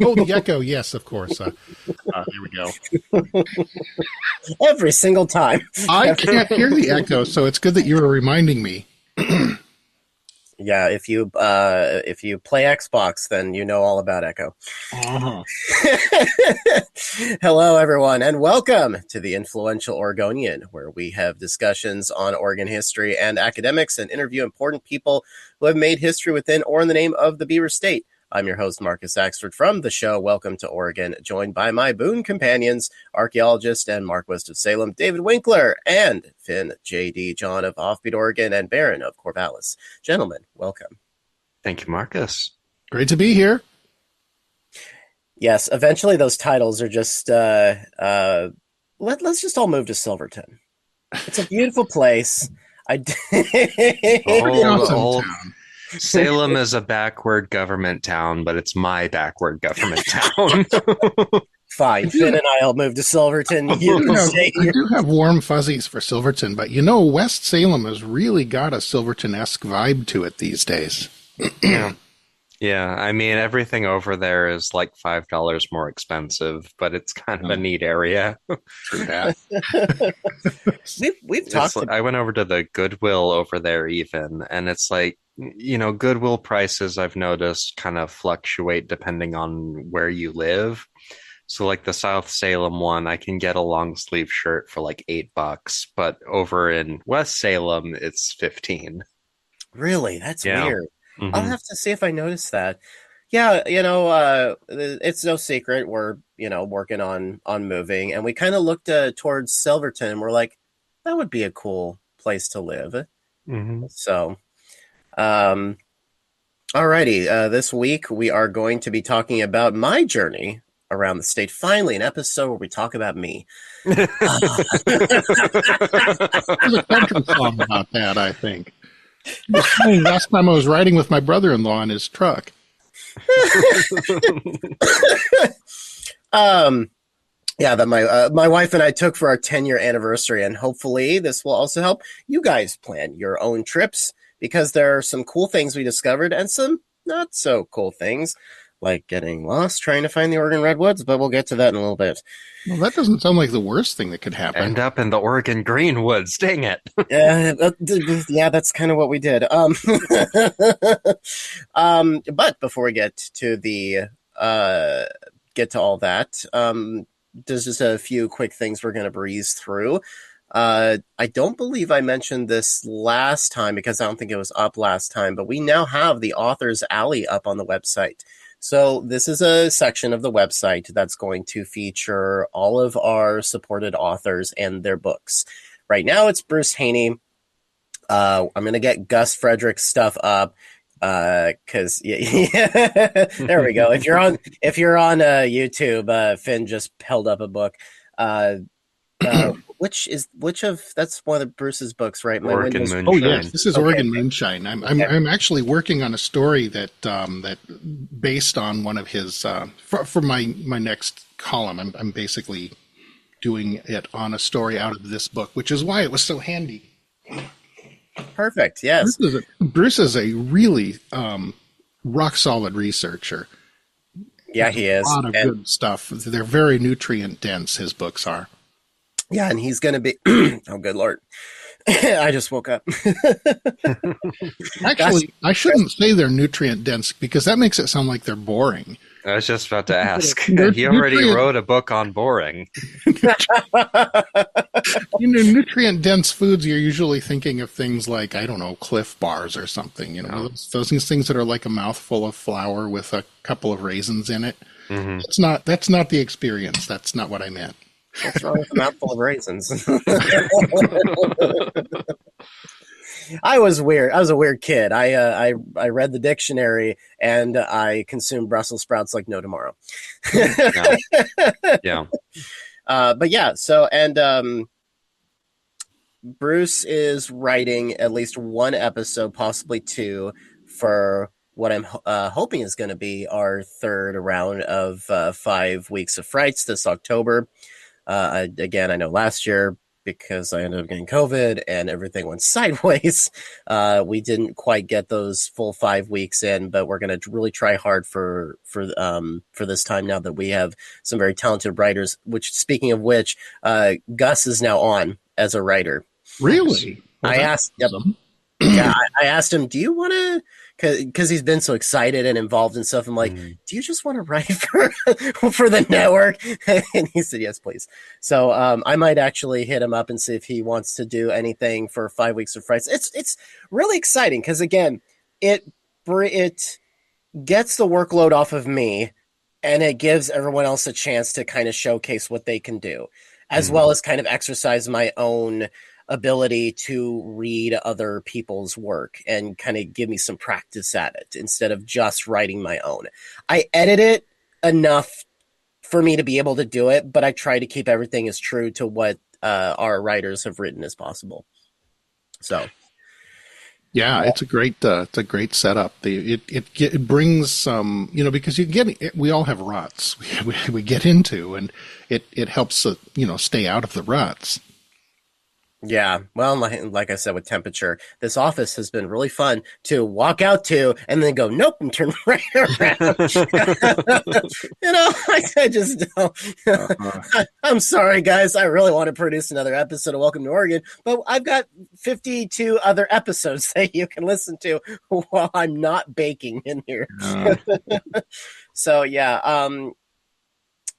Oh, the echo. Yes, of course. Here we go. Every single time. I can't hear the echo, so it's good that you were reminding me. Yeah, if you play Xbox, then you know all about Echo. Uh-huh. Hello, everyone, and welcome to the Influential Oregonian, where we have discussions on Oregon history and academics and interview important people who have made history within or in the name of the Beaver State. I'm your host, Marcus Axford from the show Welcome to Oregon, joined by my boon companions, archaeologist and Marquess of Salem, David Winkler, and Finn J.D. John of Offbeat, Oregon, and Baron of Corvallis. Gentlemen, welcome. Thank you, Marcus. Great to be here. Yes, eventually those titles are just, let's just all move to Silverton. It's a beautiful place. Old Salem is a backward government town, but it's my backward government town. Fine, Finn and I'll move to Silverton. I do have warm fuzzies for Silverton, but West Salem has really got a Silverton-esque vibe to it these days. Yeah, I mean, everything over there is like $5 more expensive, but it's kind of a neat area. True that. We've talked. I went over to the Goodwill over there even, and it's like, Goodwill prices I've noticed kind of fluctuate depending on where you live. So like the South Salem one, I can get a long sleeve shirt for like $8, but over in West Salem, it's 15. Really? That's weird. Mm-hmm. I'll have to see if I notice that. Yeah, it's no secret we're, working on moving, and we kind of looked towards Silverton, and we're like, that would be a cool place to live. Mm-hmm. So, alrighty, this week we are going to be talking about my journey around the state. Finally, an episode where we talk about me. There's a country song about that, I think. Last time I was riding with my brother-in-law in his truck. That my wife and I took for our 10-year anniversary, and hopefully this will also help you guys plan your own trips, because there are some cool things we discovered and some not so cool things, like getting lost trying to find the Oregon Redwoods, but we'll get to that in a little bit. Well, that doesn't sound like the worst thing that could happen. End up in the Oregon Greenwoods, dang it. Yeah, that's kind of what we did. But before we get to all that, there's just a few quick things we're going to breeze through. I don't believe I mentioned this last time because I don't think it was up last time, but we now have the Author's Alley up on the website. So this is a section of the website that's going to feature all of our supported authors and their books. Right now it's Bruce Haney. I'm going to get Gus Frederick's stuff up because there we go. If you're on YouTube, Finn just held up a book. That's one of Bruce's books, right? Oregon Moonshine. Oh yes, this is Oregon Moonshine. I'm actually working on a story that based on one of his for my next column. I'm basically doing it on a story out of this book, which is why it was so handy. Perfect. Yes, Bruce is a really rock solid researcher. Yeah, he is. A lot of good stuff. They're very nutrient dense. His books are. Yeah, and he's going to be... oh, good Lord. I just woke up. Actually, I shouldn't say they're nutrient dense because that makes it sound like they're boring. I was just about to ask. He already wrote a book on boring. Nutrient dense foods, you're usually thinking of things like, I don't know, Cliff Bars or something. Those things that are like a mouthful of flour with a couple of raisins in it. Mm-hmm. That's not the experience. That's not what I meant. What's wrong with a mouthful of raisins? I was weird. I was a weird kid. I read the dictionary and I consumed Brussels sprouts like no tomorrow. Yeah. But yeah. So Bruce is writing at least one episode, possibly two, for what I'm hoping is going to be our third round of 5 weeks of frights this October. Again, I know last year because I ended up getting COVID and everything went sideways. We didn't quite get those full 5 weeks in, but we're going to really try hard for this time now that we have some very talented writers. Which, speaking of which, Gus is now on as a writer. Really? Well, I that's asked, yep, awesome. yeah, I asked him, do you want to, because he's been so excited and involved and stuff. I'm like, do you just want to write for the network? And he said, yes, please. So I might actually hit him up and see if he wants to do anything for 5 weeks of Frights. It's really exciting because, again, it gets the workload off of me, and it gives everyone else a chance to kind of showcase what they can do, as well as kind of exercise my own ability to read other people's work and kind of give me some practice at it instead of just writing my own. I edit it enough for me to be able to do it, but I try to keep everything as true to what our writers have written as possible. So, yeah, it's a great setup. It brings some, because we all have ruts we get into, and it helps stay out of the ruts. yeah, well, like I said, with temperature, this office has been really fun to walk out to and then go, nope, and turn right around. I just don't. I'm sorry, guys. I really want to produce another episode of Welcome to Oregon, but I've got 52 other episodes that you can listen to while I'm not baking in here. So, yeah,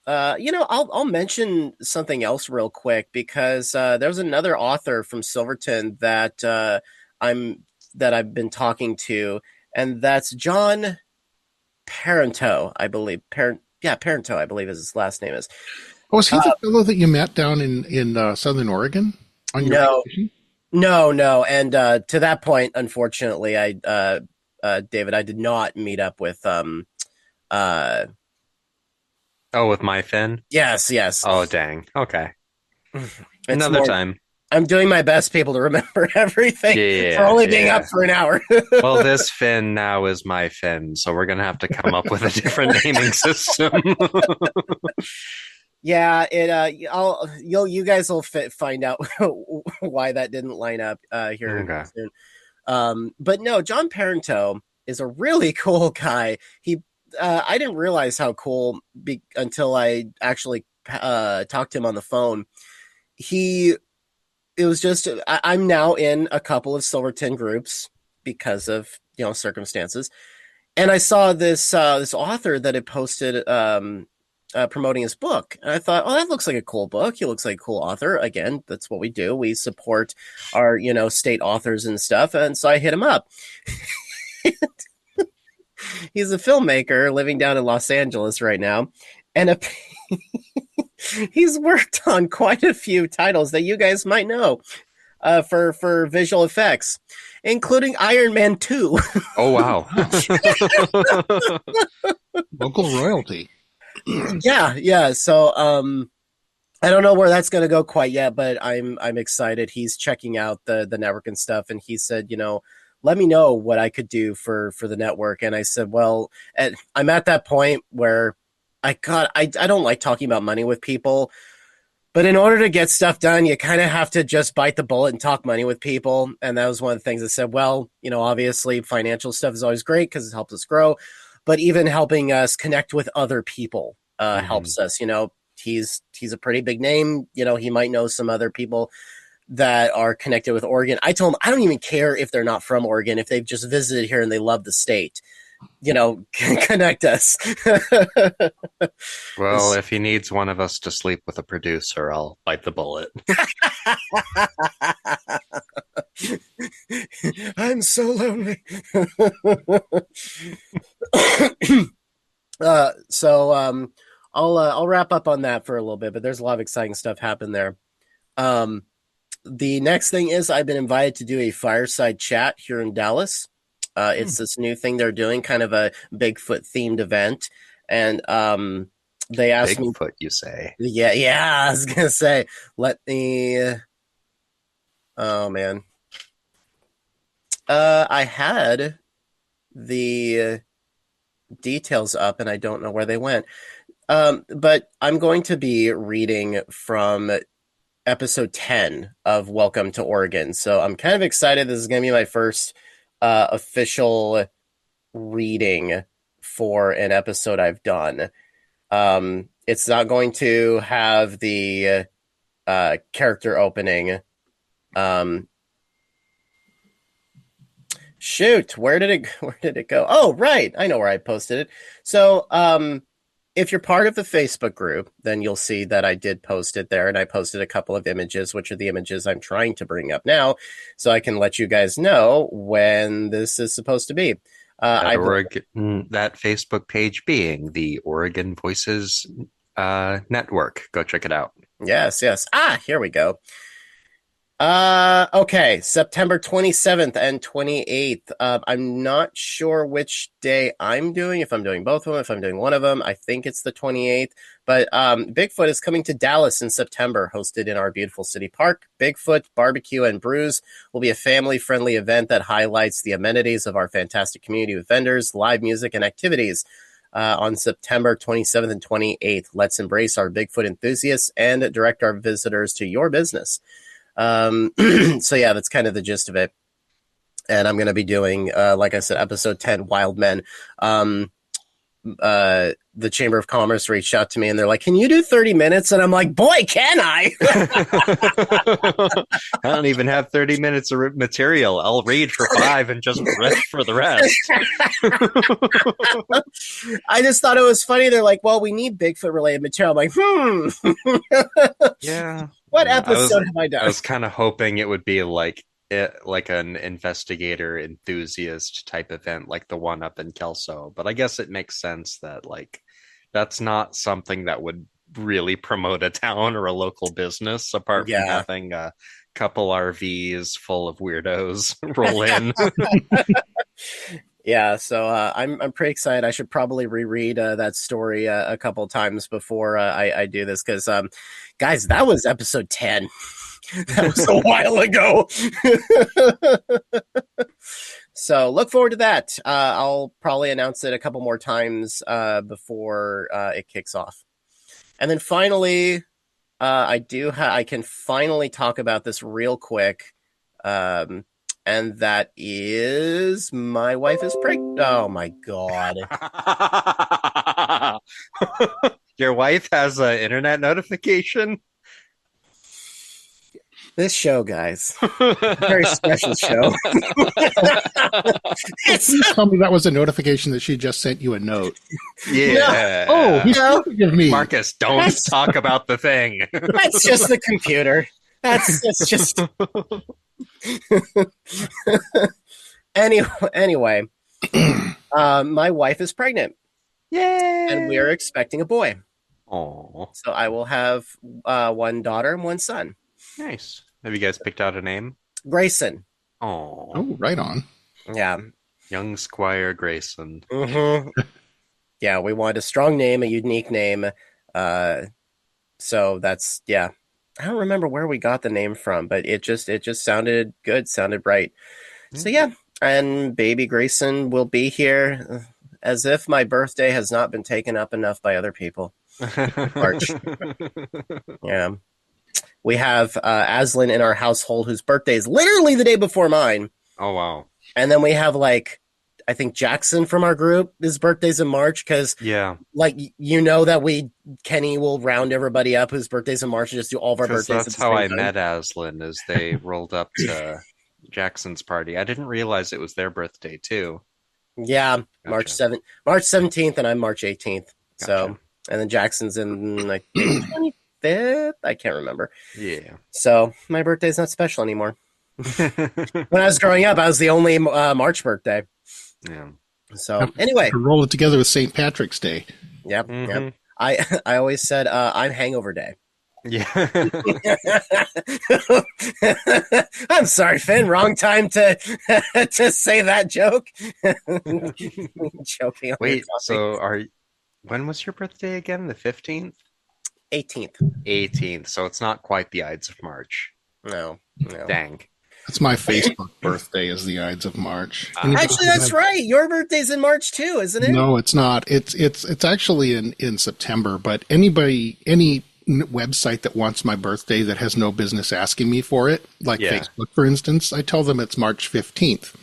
I'll mention something else real quick because there's another author from Silverton that I've been talking to, and that's John Parento, I believe. Parento, I believe is his last name is. Oh, is he the fellow that you met down in Southern Oregon on your vacation? No, and to that point, unfortunately, David, I did not meet up with with my Finn? Yes. Oh, dang. Okay. Another time. I'm doing my best, people, to remember everything for only being up for an hour. Well, this Finn now is my Finn, so we're going to have to come up with a different naming system. Yeah, you guys will find out why that didn't line up here soon. But no, John Parento is a really cool guy. I didn't realize how cool until I actually talked to him on the phone. I'm now in a couple of Silverton groups because of circumstances, and I saw this author that had posted promoting his book, and I thought, oh, that looks like a cool book. He looks like a cool author. Again, that's what we do. We support our state authors and stuff, and so I hit him up. He's a filmmaker living down in Los Angeles right now, and he's worked on quite a few titles that you guys might know for visual effects, including Iron Man 2. Oh, wow. Local royalty. Yeah. So I don't know where that's going to go quite yet, but I'm excited. He's checking out the network and stuff, and he said, let me know what I could do for the network. And I said, well, I'm at that point where I don't like talking about money with people, but in order to get stuff done, you kind of have to just bite the bullet and talk money with people. And that was one of the things I said, well, obviously financial stuff is always great because it helps us grow, but even helping us connect with other people helps us. He's a pretty big name. He might know some other people that are connected with Oregon. I told him I don't even care if they're not from Oregon. If they've just visited here and they love the state, connect us. Well, if he needs one of us to sleep with a producer, I'll bite the bullet. I'm so lonely. I'll wrap up on that for a little bit, but there's a lot of exciting stuff happen there. The next thing is I've been invited to do a fireside chat here in Dallas. It's this new thing they're doing, kind of a Bigfoot themed event. And they asked me. Bigfoot, you say? Yeah, I was going to say, let me. Oh, man. I had the details up and I don't know where they went. But I'm going to be reading from episode 10 of Welcome to Oregon. So I'm kind of excited. This is going to be my first official reading for an episode I've done. It's not going to have the character opening. Shoot, where did it go? Oh, right. I know where I posted it. So, if you're part of the Facebook group, then you'll see that I did post it there, and I posted a couple of images, which are the images I'm trying to bring up now, so I can let you guys know when this is supposed to be. That Facebook page being the Oregon Voices Network. Go check it out. Yes. Here we go. Okay, September 27th and 28th. I'm not sure which day I'm doing, if I'm doing both of them, if I'm doing one of them. I think it's the 28th, but Bigfoot is coming to Dallas in September, hosted in our beautiful city park. Bigfoot Barbecue and Brews will be a family-friendly event that highlights the amenities of our fantastic community with vendors, live music, and activities. On September 27th and 28th, let's embrace our Bigfoot enthusiasts and direct our visitors to your business. So yeah, that's kind of the gist of it. And I'm going to be doing, like I said, episode 10, Wild Men. The Chamber of Commerce reached out to me and they're like, can you do 30 minutes? And I'm like, boy, can I? I don't even have 30 minutes of material. I'll read for 5 and just rest for the rest. I just thought it was funny. They're like, well, we need Bigfoot related material. I'm like, Yeah. What episode have I done? I was kind of hoping it would be like an investigator enthusiast type event, like the one up in Kelso. But I guess it makes sense that like that's not something that would really promote a town or a local business, apart from having a couple RVs full of weirdos roll in. Yeah, so I'm pretty excited. I should probably reread that story a couple times before I do this, because guys, that was episode 10. That was a while ago. So look forward to that. I'll probably announce it a couple more times before it kicks off. And then finally, I can finally talk about this real quick. And that is my wife is pregnant. Oh my God. Your wife has an internet notification? This show, guys. Very special show. Please tell me that was a notification that she just sent you a note. Yeah. Oh, he's talking of me. Marcus, don't talk about the thing. That's just the computer. That's just anyway, my wife is pregnant. Yay! And we're expecting a boy. Oh, so I will have one daughter and one son. Nice. Have you guys picked out a name? Grayson. Oh, right on. Yeah. Young Squire Grayson. Mm-hmm. Yeah, we wanted a strong name, a unique name. So that's, yeah. I don't remember where we got the name from, but it just sounded good, sounded right. Mm-hmm. So yeah, and baby Grayson will be here as if my birthday has not been taken up enough by other people. March. Yeah. We have Aslan in our household whose birthday is literally the day before mine. Oh, wow. And then we have, like, I think Jackson from our group, his birthday's in March because, like, you know that Kenny will round everybody up whose birthday's in March and just do all of our birthdays. That's how I met Aslan, as they rolled up to Jackson's party. I didn't realize it was their birthday, too. Yeah, gotcha. March 17th, and I'm March 18th. Gotcha. So, and then Jackson's in, like, 25th? I can't remember. Yeah. So, my birthday's not special anymore. When I was growing up, I was the only March birthday. Yeah. So anyway, roll it together with St. Patrick's Day. Yep. Mm-hmm. Yep. I always said I'm Hangover Day. Yeah. I'm sorry, Finn. Wrong time to say that joke. Joking. Wait. So when was your birthday again? The 15th. 18th. 18th. So it's not quite the Ides of March. No. Dang. That's my Facebook birthday is the Ides of March. Actually, that's right. Your birthday's in March too, isn't it? No, it's not. It's actually in September. But any website that wants my birthday that has no business asking me for it, like Yeah. Facebook, for instance, I tell them it's March 15th.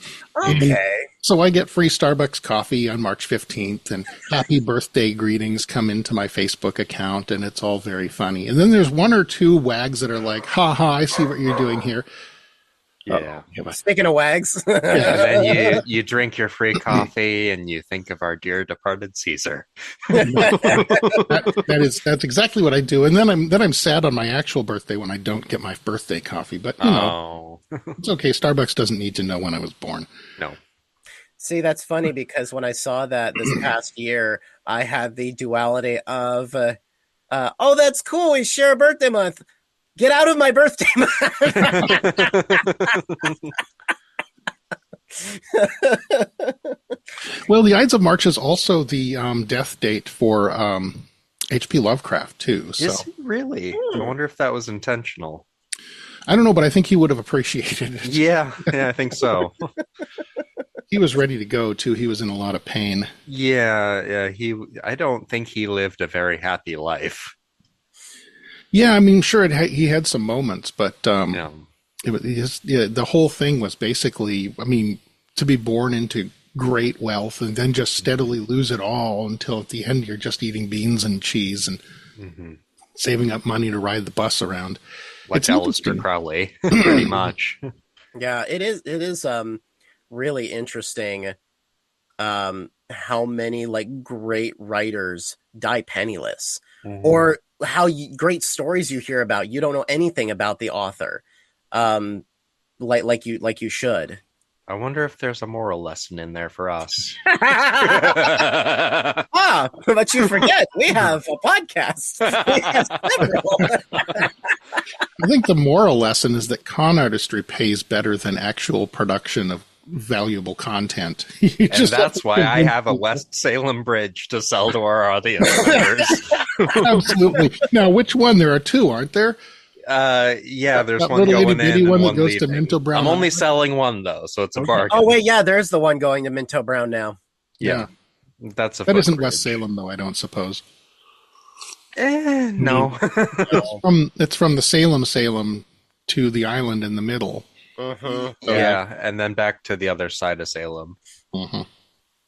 Okay. So I get free Starbucks coffee on March 15th, and happy birthday greetings come into my Facebook account, and it's all very funny. And then there's one or two wags that are like, ha ha, I see what you're doing here. Yeah. Speaking of wags. And then you drink your free coffee and you think of our dear departed Caesar. That's exactly what I do. And then I'm sad on my actual birthday when I don't get my birthday coffee. But you know, it's okay. Starbucks doesn't need to know when I was born. No. See, that's funny because when I saw that this past year, I had the duality of, oh, that's cool. We share a birthday month. Get out of my birthday month. Well, the Ides of March is also the death date for H.P. Lovecraft, too. So. Is it really? I wonder if that was intentional. I don't know, but I think he would have appreciated it. Yeah, I think so. He was ready to go, too. He was in a lot of pain. Yeah. I don't think he lived a very happy life. Yeah, I mean, sure, he had some moments, but Yeah. the whole thing was basically, I mean, to be born into great wealth and then just steadily lose it all until at the end you're just eating beans and cheese and saving up money to ride the bus around. Like It's Aleister interesting. Crowley, pretty much. Yeah, it is really interesting how many like great writers die penniless, or how great stories you hear about you don't know anything about the author, like you should. I wonder if there's a moral lesson in there for us. But you forget we have a podcast. We have several. I think the moral lesson is that con artistry pays better than actual production of valuable content. And that's why I have a West Salem bridge to sell to our audience members. Absolutely. Now, which one? There are two, aren't there? Yeah, there's That one little going itty-bitty in and one that one goes to leaving. Minto Brown. I'm only selling one, though, so it's a bargain. Oh wait, yeah, there's the one going to Minto Brown now. Yeah. That's a That isn't footbridge. West Salem, though, I don't suppose. No. It's from the Salem to the island in the middle. Yeah, and then back to the other side of Salem. Mhm.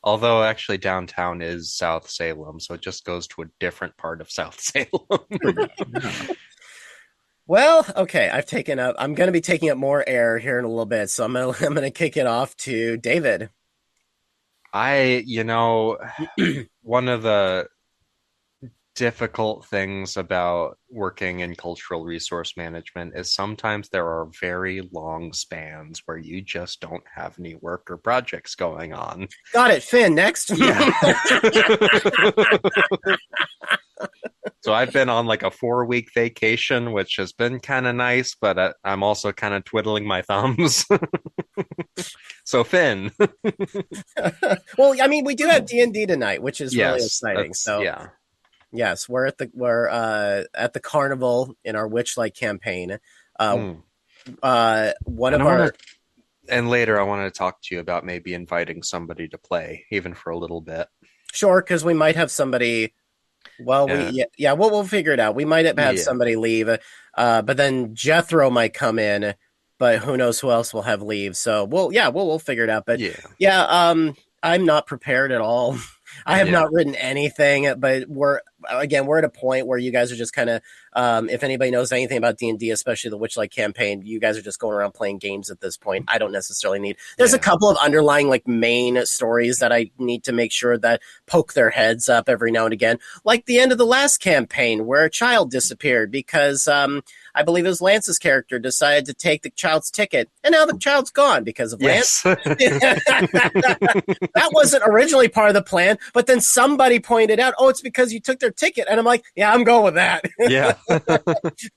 Although actually downtown is South Salem, so it just goes to a different part of South Salem. Well, okay, I'm going to be taking up more air here in a little bit, so I'm going to kick it off to David. One of the difficult things about working in cultural resource management is sometimes there are very long spans where you just don't have any work or projects going on. Got it, Finn, next. Yeah. So I've been on like a 4-week vacation, which has been kind of nice, but I'm also kind of twiddling my thumbs. So Finn. Well, I mean, we do have D&D tonight, which is really exciting. So yeah. Yes, we're at the carnival in our Witchlight campaign. And later I wanted to talk to you about maybe inviting somebody to play, even for a little bit. Sure, because we might have somebody. Well, we'll figure it out. We might have had somebody leave, but then Jethro might come in. But who knows who else will have leave? So we'll figure it out. But I'm not prepared at all. I have not written anything, but we're at a point where you guys are just kind of, if anybody knows anything about D&D, especially the Witchlight campaign, you guys are just going around playing games at this point. I don't necessarily need. There's a couple of underlying like main stories that I need to make sure that poke their heads up every now and again, like the end of the last campaign where a child disappeared because I believe it was Lance's character decided to take the child's ticket, and now the child's gone because of Lance. That wasn't originally part of the plan, but then somebody pointed out, oh, it's because you took their ticket. And I'm like, yeah, I'm going with that. Yeah.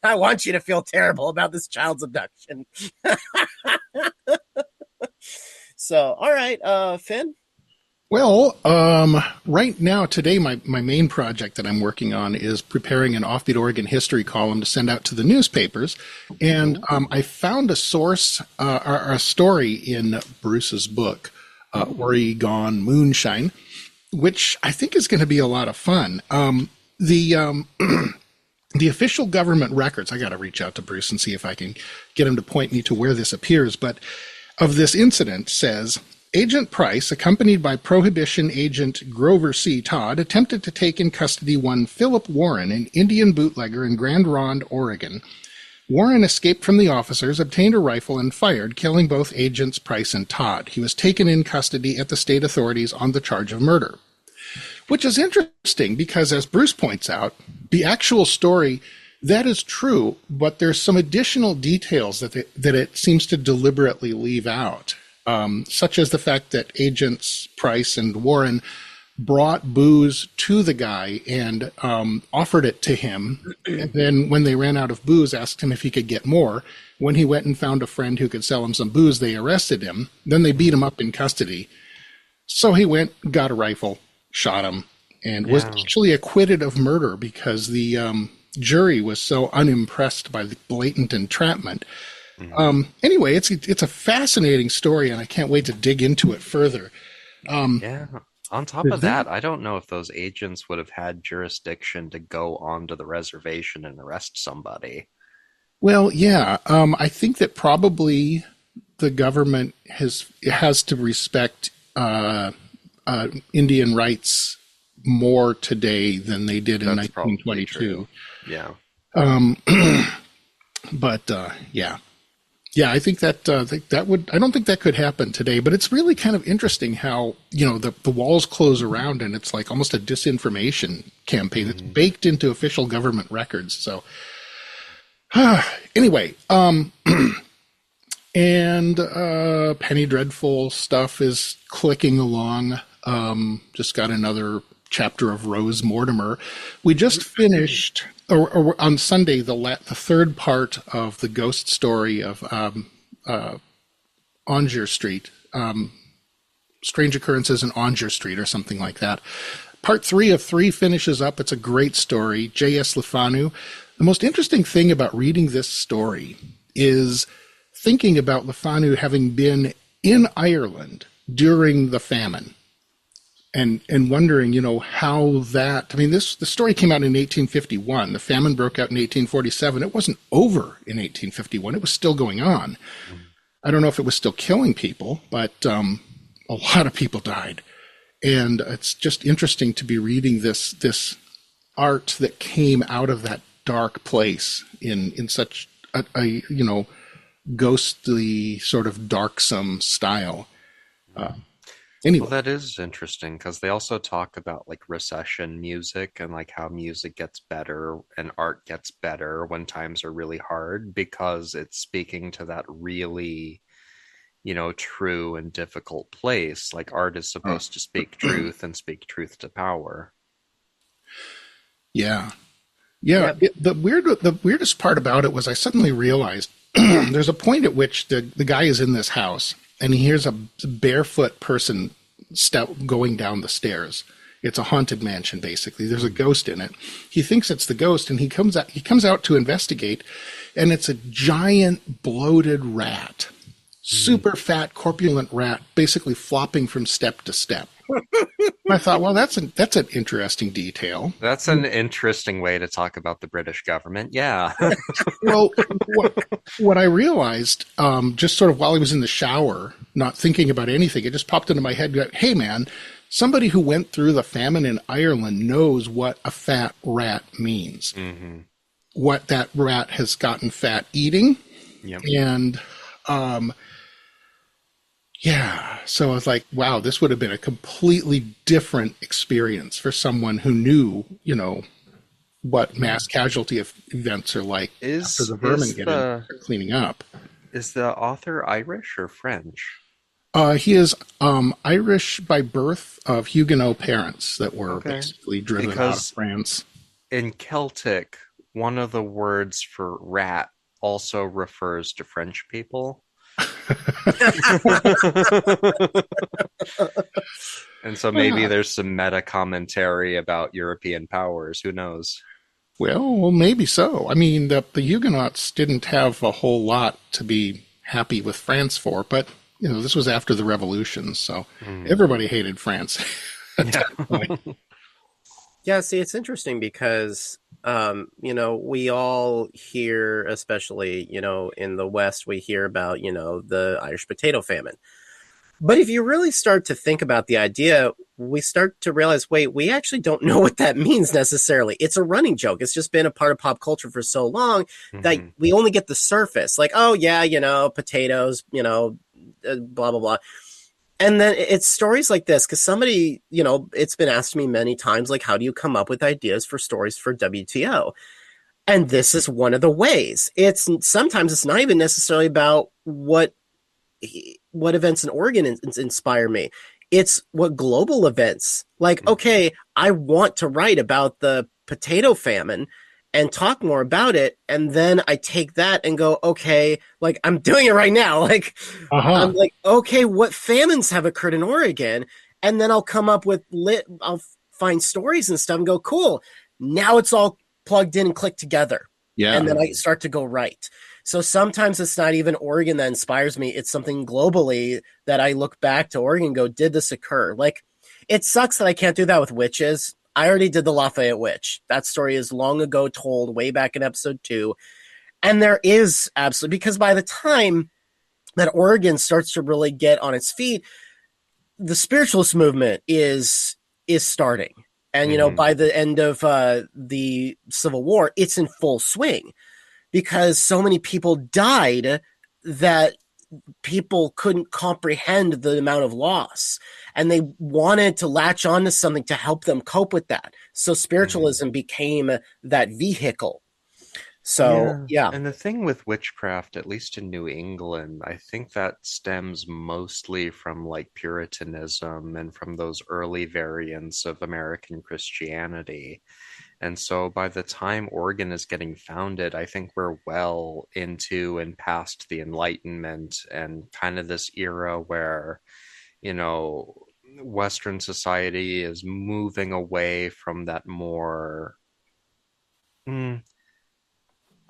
I want you to feel terrible about this child's abduction. So, all right, Finn? Well, right now, today, my main project that I'm working on is preparing an Offbeat Oregon history column to send out to the newspapers. And I found a source, or a story in Bruce's book, Oregon Moonshine, which I think is going to be a lot of fun. The official government records, I got to reach out to Bruce and see if I can get him to point me to where this appears, but of this incident says, Agent Price, accompanied by Prohibition Agent Grover C. Todd, attempted to take in custody one Philip Warren, an Indian bootlegger in Grand Ronde, Oregon. Warren escaped from the officers, obtained a rifle, and fired, killing both Agents Price and Todd. He was taken in custody at the state authorities on the charge of murder. Which is interesting because, as Bruce points out, the actual story, that is true, but there's some additional details that it seems to deliberately leave out, such as the fact that Agents Price and Warren brought booze to the guy and offered it to him. And then when they ran out of booze, asked him if he could get more. When he went and found a friend who could sell him some booze, they arrested him. Then they beat him up in custody. So he went, got a rifle, shot him, and was actually acquitted of murder because the jury was so unimpressed by the blatant entrapment. Anyway, it's a fascinating story, and I can't wait to dig into it further. On top of that, I don't know if those agents would have had jurisdiction to go onto the reservation and arrest somebody. Well, yeah, I think that probably the government has to respect Indian rights more today than they did in 1922. Yeah. But I think that would. I don't think that could happen today. But it's really kind of interesting how the walls close around, and it's like almost a disinformation campaign that's baked into official government records. So anyway, and Penny Dreadful stuff is clicking along. Just got another chapter of Rose Mortimer. We just finished, or on Sunday, the third part of the ghost story of Onger Street, Strange Occurrences in Onger Street, or something like that. Part 3 of 3 finishes up. It's a great story. J.S. Lefanu. The most interesting thing about reading this story is thinking about Lefanu having been in Ireland during the famine. And wondering, how that. I mean, the story came out in 1851. The famine broke out in 1847. It wasn't over in 1851. It was still going on. I don't know if it was still killing people, but a lot of people died. And it's just interesting to be reading this art that came out of that dark place in such a ghostly, sort of darksome style. Anyway. Well, that is interesting because they also talk about like recession music and like how music gets better and art gets better when times are really hard because it's speaking to that really, true and difficult place. Like art is supposed to speak truth and speak truth to power. Yeah. The weirdest part about it was I suddenly realized there's a point at which the guy is in this house and he hears a barefoot person going down the stairs. It's a haunted mansion, basically. There's a ghost in it. He thinks it's the ghost, and he comes out to investigate, and it's a giant bloated rat, super fat, corpulent rat, basically flopping from step to step. I thought, well, that's an interesting detail. That's an interesting way to talk about the British government. Yeah. Well, what I realized, just sort of while I was in the shower, not thinking about anything, it just popped into my head. Hey, man, somebody who went through the famine in Ireland knows what a fat rat means. Mm-hmm. What that rat has gotten fat eating. Yep. And so I was like, wow, this would have been a completely different experience for someone who knew, what mass casualty events are like after the vermin get cleaning up. Is the author Irish or French? He is Irish by birth of Huguenot parents that were basically driven out of France. In Celtic, one of the words for rat also refers to French people. And so maybe there's some meta commentary about European powers. Who knows? Well, maybe so. I mean, the Huguenots didn't have a whole lot to be happy with France for, but this was after the Revolution, so everybody hated France at that point. Yeah, see, it's interesting because We all hear, especially, in the West, we hear about, the Irish potato famine. But if you really start to think about the idea, we start to realize, wait, we actually don't know what that means necessarily. It's a running joke. It's just been a part of pop culture for so long that Hmm. we only get the surface. Like, oh, yeah, potatoes, blah, blah, blah. And then it's stories like this because somebody, it's been asked me many times, like, how do you come up with ideas for stories for WTO? And this is one of the ways. It's sometimes it's not even necessarily about what events in Oregon inspire me. It's what global events. Like, okay, I want to write about the potato famine and talk more about it, and then I take that and go, okay, like I'm doing it right now. Like I'm Uh-huh. like, okay, what famines have occurred in Oregon? And then I'll come up with I'll find stories and stuff and go, cool. Now it's all plugged in and clicked together. And Yeah. then I start to go right. So sometimes it's not even Oregon that inspires me. It's something globally that I look back to Oregon and go, did this occur? Like, it sucks that I can't do that with witches. I already did the Lafayette Witch. That story is long ago told, way back in episode 2. And there is absolutely, because by the time that Oregon starts to really get on its feet, the spiritualist movement is starting. And Hmm. by the end of the Civil War, it's in full swing because so many people died that people couldn't comprehend the amount of loss, and they wanted to latch onto something to help them cope with that. So Hmm. spiritualism became that vehicle. So Yeah. yeah. And the thing with witchcraft, at least in New England, I think that stems mostly from like Puritanism and from those early variants of American Christianity. And so by the time Oregon is getting founded, I think we're well into and past the Enlightenment and kind of this era where, you know, Western society is moving away from that more, mm,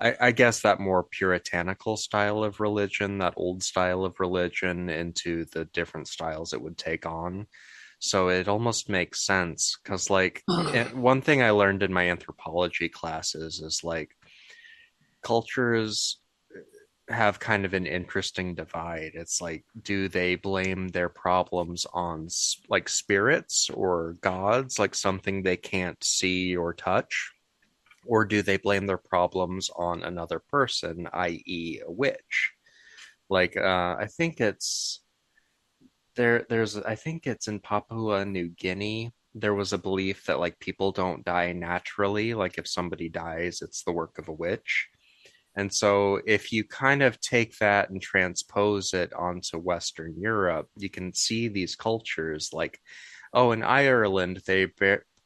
I guess, that more puritanical style of religion, that old style of religion, into the different styles it would take on. So it almost makes sense because, like, one thing I learned in my anthropology classes is like cultures have kind of an interesting divide. It's like, do they blame their problems on like spirits or gods, like something they can't see or touch? Or do they blame their problems on another person, i.e., a witch? Like, I think it's I think it's in Papua New Guinea. There was a belief that like people don't die naturally. Like if somebody dies, it's the work of a witch. And so if you kind of take that and transpose it onto Western Europe, you can see these cultures like, oh, in Ireland, they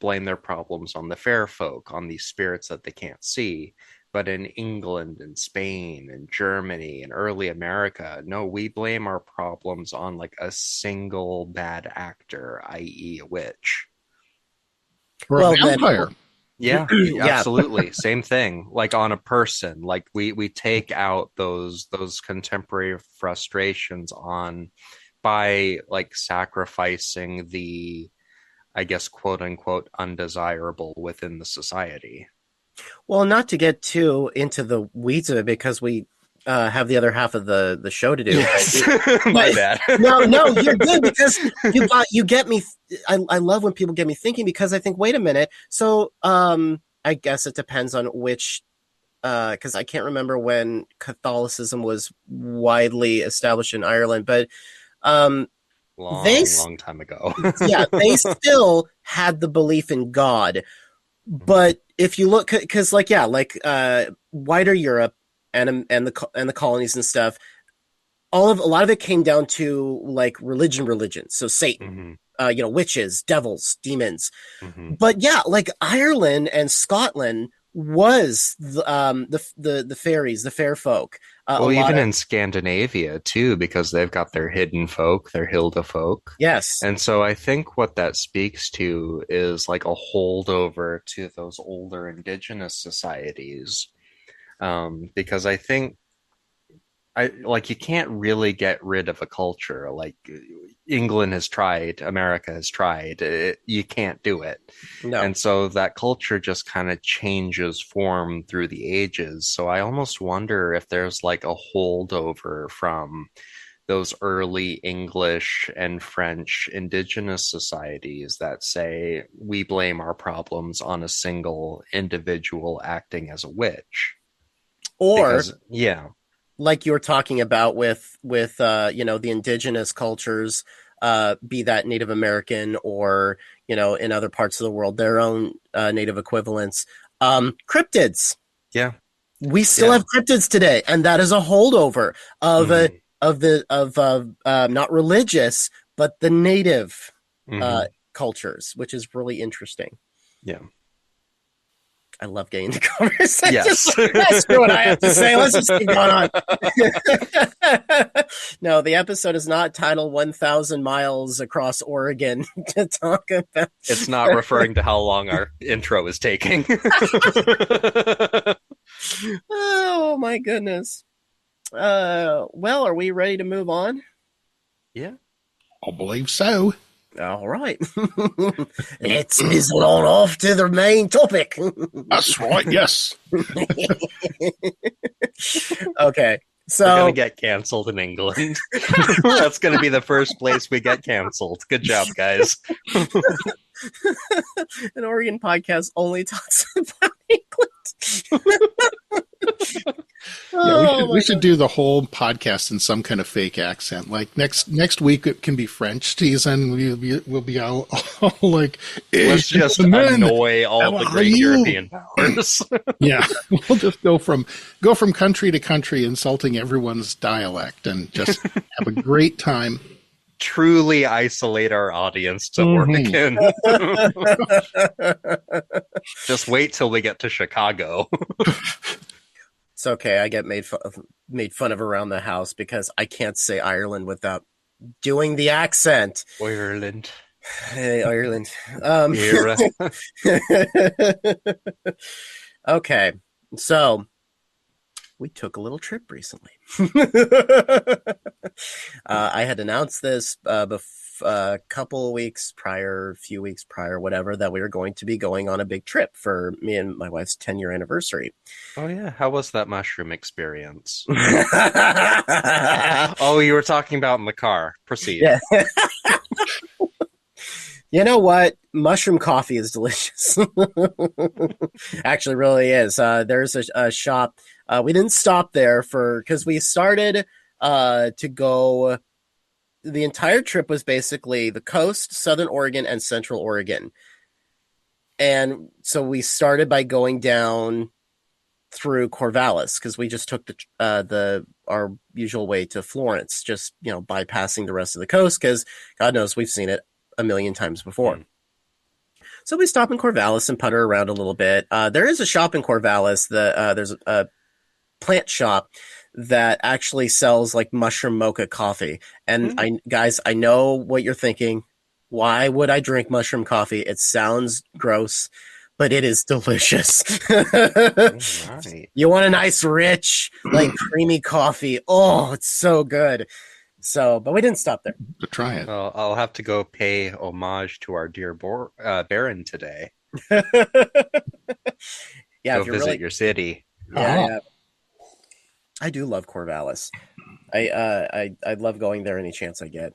blame their problems on the fair folk, on these spirits that they can't see. But in England and Spain and Germany and early America, no, we blame our problems on like a single bad actor, i.e., a witch. Or a Well then, vampire. Yeah, yeah. absolutely. Same thing. Like on a person. Like we take out those contemporary frustrations on by like sacrificing the, I guess, quote unquote undesirable within the society. Well, not to get too into the weeds of it because we have the other half of the show to do, but Yes. My but bad. no, you're good because you get me. I love when people get me thinking because I think, wait a minute. So I guess it depends on which because I can't remember when Catholicism was widely established in Ireland, but um they Long, long time ago. yeah, they still had the belief in God. But if you look, because like yeah, like wider Europe and the colonies and stuff, a lot of it came down to like religion. So Satan, Hmm. witches, devils, demons. Hmm. But yeah, like Ireland and Scotland was the fairies, the fair folk. A Well, lot even of in Scandinavia too, because they've got their hidden folk, their Hilda folk. yes. And so I think what that speaks to is like a holdover to those older indigenous societies. Because I think you can't really get rid of a culture. Like England has tried, America has tried. You can't do it. No. And so that culture just kind of changes form through the ages. So I almost wonder if there's like a holdover from those early English and French indigenous societies that say we blame our problems on a single individual acting as a witch. Or Because, yeah. like you're talking about with the indigenous cultures, be that Native American or in other parts of the world their own native equivalents, cryptids. Yeah. We still have cryptids today, and that is a holdover of not religious but the native cultures, which is really interesting. Yeah. I love getting into conversation. Yes. Screw what I have to say. Let's just keep going on. No, the episode is not titled 1,000 Miles Across Oregon to talk about. It's not referring to how long our intro is taking. Oh, my goodness. Well, are we ready to move on? Yeah. I believe so. All right. Let's mizzle on off to the main topic. That's right, yes. Okay. So we're going to get canceled in England. That's going to be the first place we get canceled. Good job, guys. An Oregon podcast only talks about England. We should do the whole podcast in some kind of fake accent. Like next week it can be French season. We'll be all like, let's just annoy all the great European powers. Yeah, we'll just go from country to country, insulting everyone's dialect, and just have a great time. Truly isolate our audience to Oregon. Just wait till we get to Chicago. It's okay. I get made fun of around the house because I can't say Ireland without doing the accent. Ireland. Hey, Ireland. Okay, so we took a little trip recently. I had announced this a couple of weeks prior, few weeks prior, whatever, that we were going to be going on a big trip for me and my wife's 10-year anniversary. Oh, yeah. How was that mushroom experience? Oh, you were talking about in the car. Proceed. Yeah. You know what? Mushroom coffee is delicious. Actually, really is. There's a shop. We didn't stop there because we started to go. The entire trip was basically the coast, Southern Oregon, and Central Oregon. And so we started by going down through Corvallis because we just took our usual way to Florence, just bypassing the rest of the coast because God knows we've seen it a million times before. So we stop in Corvallis and putter around a little bit. There is a shop in Corvallis that there's a plant shop that actually sells like mushroom mocha coffee. And I know what you're thinking. Why would I drink mushroom coffee? It sounds gross, but it is delicious. Right. You want a nice, rich, like creamy coffee. Oh, it's so good. So, but we didn't stop there. To try it. Well, I'll have to go pay homage to our dear Baron today. Yeah, go visit your city. Yeah. I do love Corvallis. I love going there any chance I get.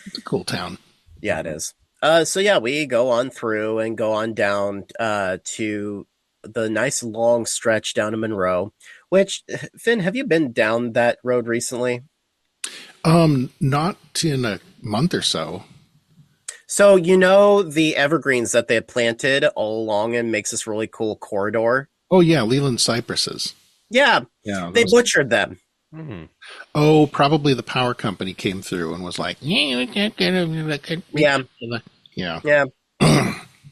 It's a cool town. Yeah, it is. So yeah, we go on through and go on down to the nice long stretch down to Monroe. Which, Finn, have you been down that road recently? Not in a month or so. So the evergreens that they had planted all along and makes this really cool corridor. Oh yeah, Leland cypresses. Yeah, they butchered them. Mm-hmm. Oh, probably the power company came through and was like, yeah. I'm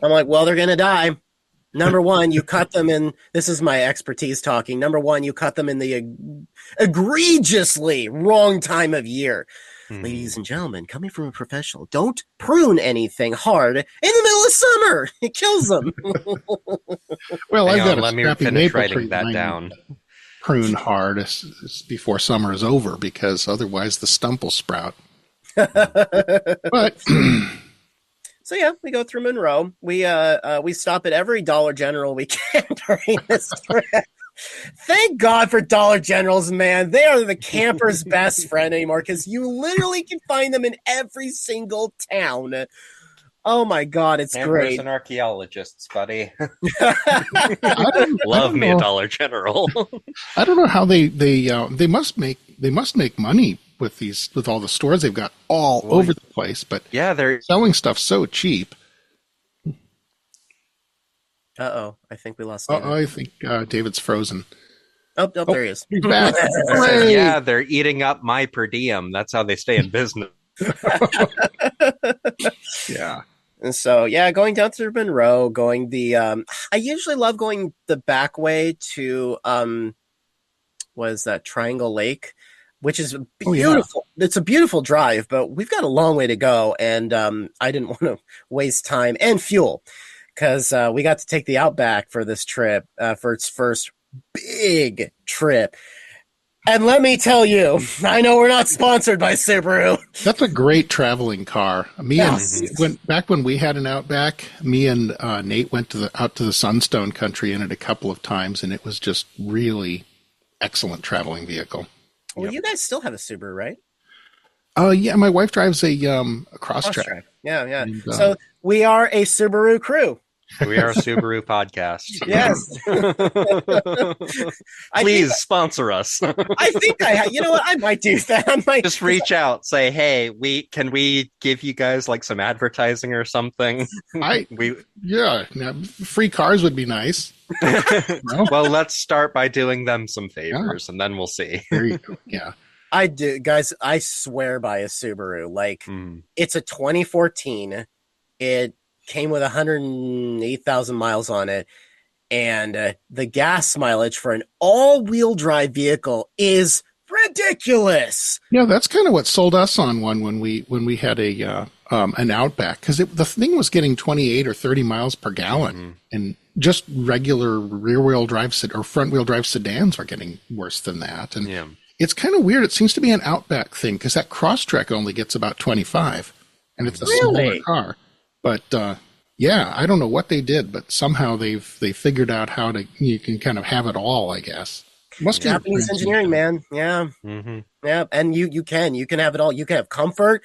like, well, they're gonna die. Number one, you cut them in. This is my expertise talking. Number one, you cut them in the egregiously wrong time of year. Ladies and gentlemen, coming from a professional, don't prune anything hard in the middle of summer. It kills them. Well, I've got let me finish writing that down. prune hard before summer is over, because otherwise the stump will sprout. But So yeah, we go through Monroe. We stop at every Dollar General we can during this trip. Thank God for Dollar Generals, man. They are the camper's best friend anymore, because you literally can find them in every single town. Oh my God, it's Campers great. and archaeologists, buddy. I Love don't me a know. Dollar General. I don't know how they must make money with all the stores they've got all over the place, but Yeah, they're selling stuff so cheap. Uh-oh, I think we lost David. I think David's frozen. Oh, there he is. He's back. says, yeah, they're eating up my per diem. That's how they stay in business. Yeah. And so, yeah, going down through Monroe, going I usually love going the back way to, was that Triangle Lake, which is beautiful. Yeah. It's a beautiful drive, but we've got a long way to go. And I didn't want to waste time and fuel, because we got to take the Outback for this trip, for its first big trip. And let me tell you, I know we're not sponsored by Subaru. That's a great traveling car. Back when we had an Outback, me and Nate went out to the Sunstone country in it a couple of times, and it was just really excellent traveling vehicle. Well, you guys still have a Subaru, right? Yeah, my wife drives a Crosstrek. Yeah. And, so we are a Subaru crew. We are a Subaru podcast. Yes. Please sponsor us. I think you know what? I might do that. I might just reach out, say, hey, can we give you guys like some advertising or something? Free cars would be nice. No? Well, let's start by doing them some favors, and then we'll see. There you go. Yeah. I do, guys. I swear by a Subaru. Like, it's a 2014. It came with 108,000 miles on it, and the gas mileage for an all-wheel drive vehicle is ridiculous. Yeah, that's kind of what sold us on one when we had an Outback, because the thing was getting 28 or 30 miles per gallon, and just regular rear-wheel drive or front-wheel drive sedans are getting worse than that. And it's kind of weird. It seems to be an Outback thing, because that Crosstrek only gets about 25, and it's a smaller car. But I don't know what they did, but somehow they figured out how you can kind of have it all, I guess. Must be Japanese engineering, man. Yeah. Yeah. And you can have it all. You can have comfort.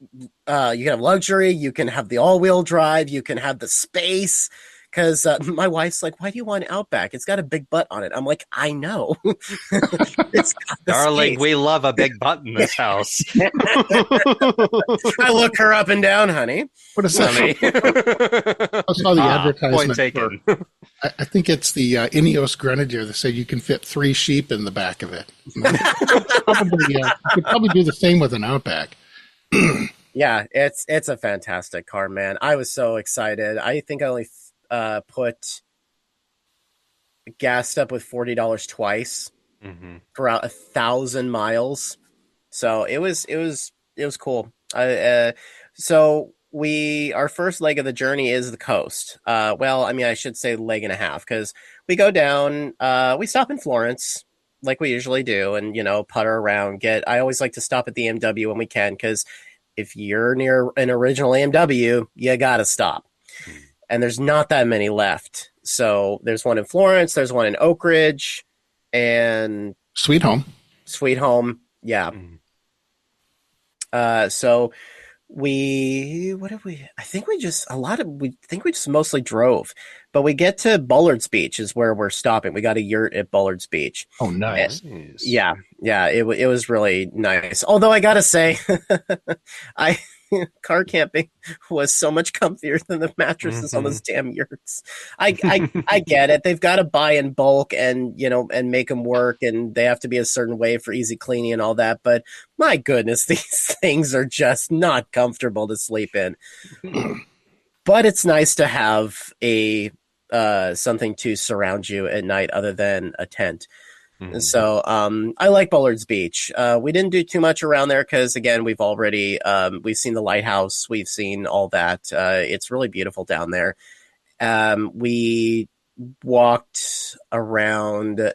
You can have luxury. You can have the all-wheel drive. You can have the space. Because my wife's like, why do you want an Outback? It's got a big butt on it. I'm like, I know. It's got the Darling, space. we love a big butt in this house. I look her up and down, honey. What is that? I saw the advertisement. Point taken. I think it's the Ineos Grenadier that said you can fit 3 sheep in the back of it. You could probably do the same with an Outback. Yeah, it's a fantastic car, man. I was so excited. I think I only gassed up with $40 twice for about 1,000 miles. So it was cool. So our first leg of the journey is the coast. Well, I mean, I should say leg and a half, because we go down, we stop in Florence like we usually do, and, putter around. I always like to stop at the AMW when we can, because if you're near an original AMW, you gotta stop. And there's not that many left. So there's one in Florence, there's one in Oak Ridge, and Sweet Home. Yeah. So we just mostly drove, but we get to Bullard's Beach is where we're stopping. We got a yurt at Bullard's Beach. Oh, nice. Yeah. It was really nice. Although I gotta say, car camping was so much comfier than the mattresses on those damn yurts. I get it. They've got to buy in bulk and make them work, and they have to be a certain way for easy cleaning and all that. But my goodness, these things are just not comfortable to sleep in. But it's nice to have something to surround you at night other than a tent. So I like Bullard's Beach. We didn't do too much around there because, again, we've seen the lighthouse. We've seen all that. It's really beautiful down there. We walked around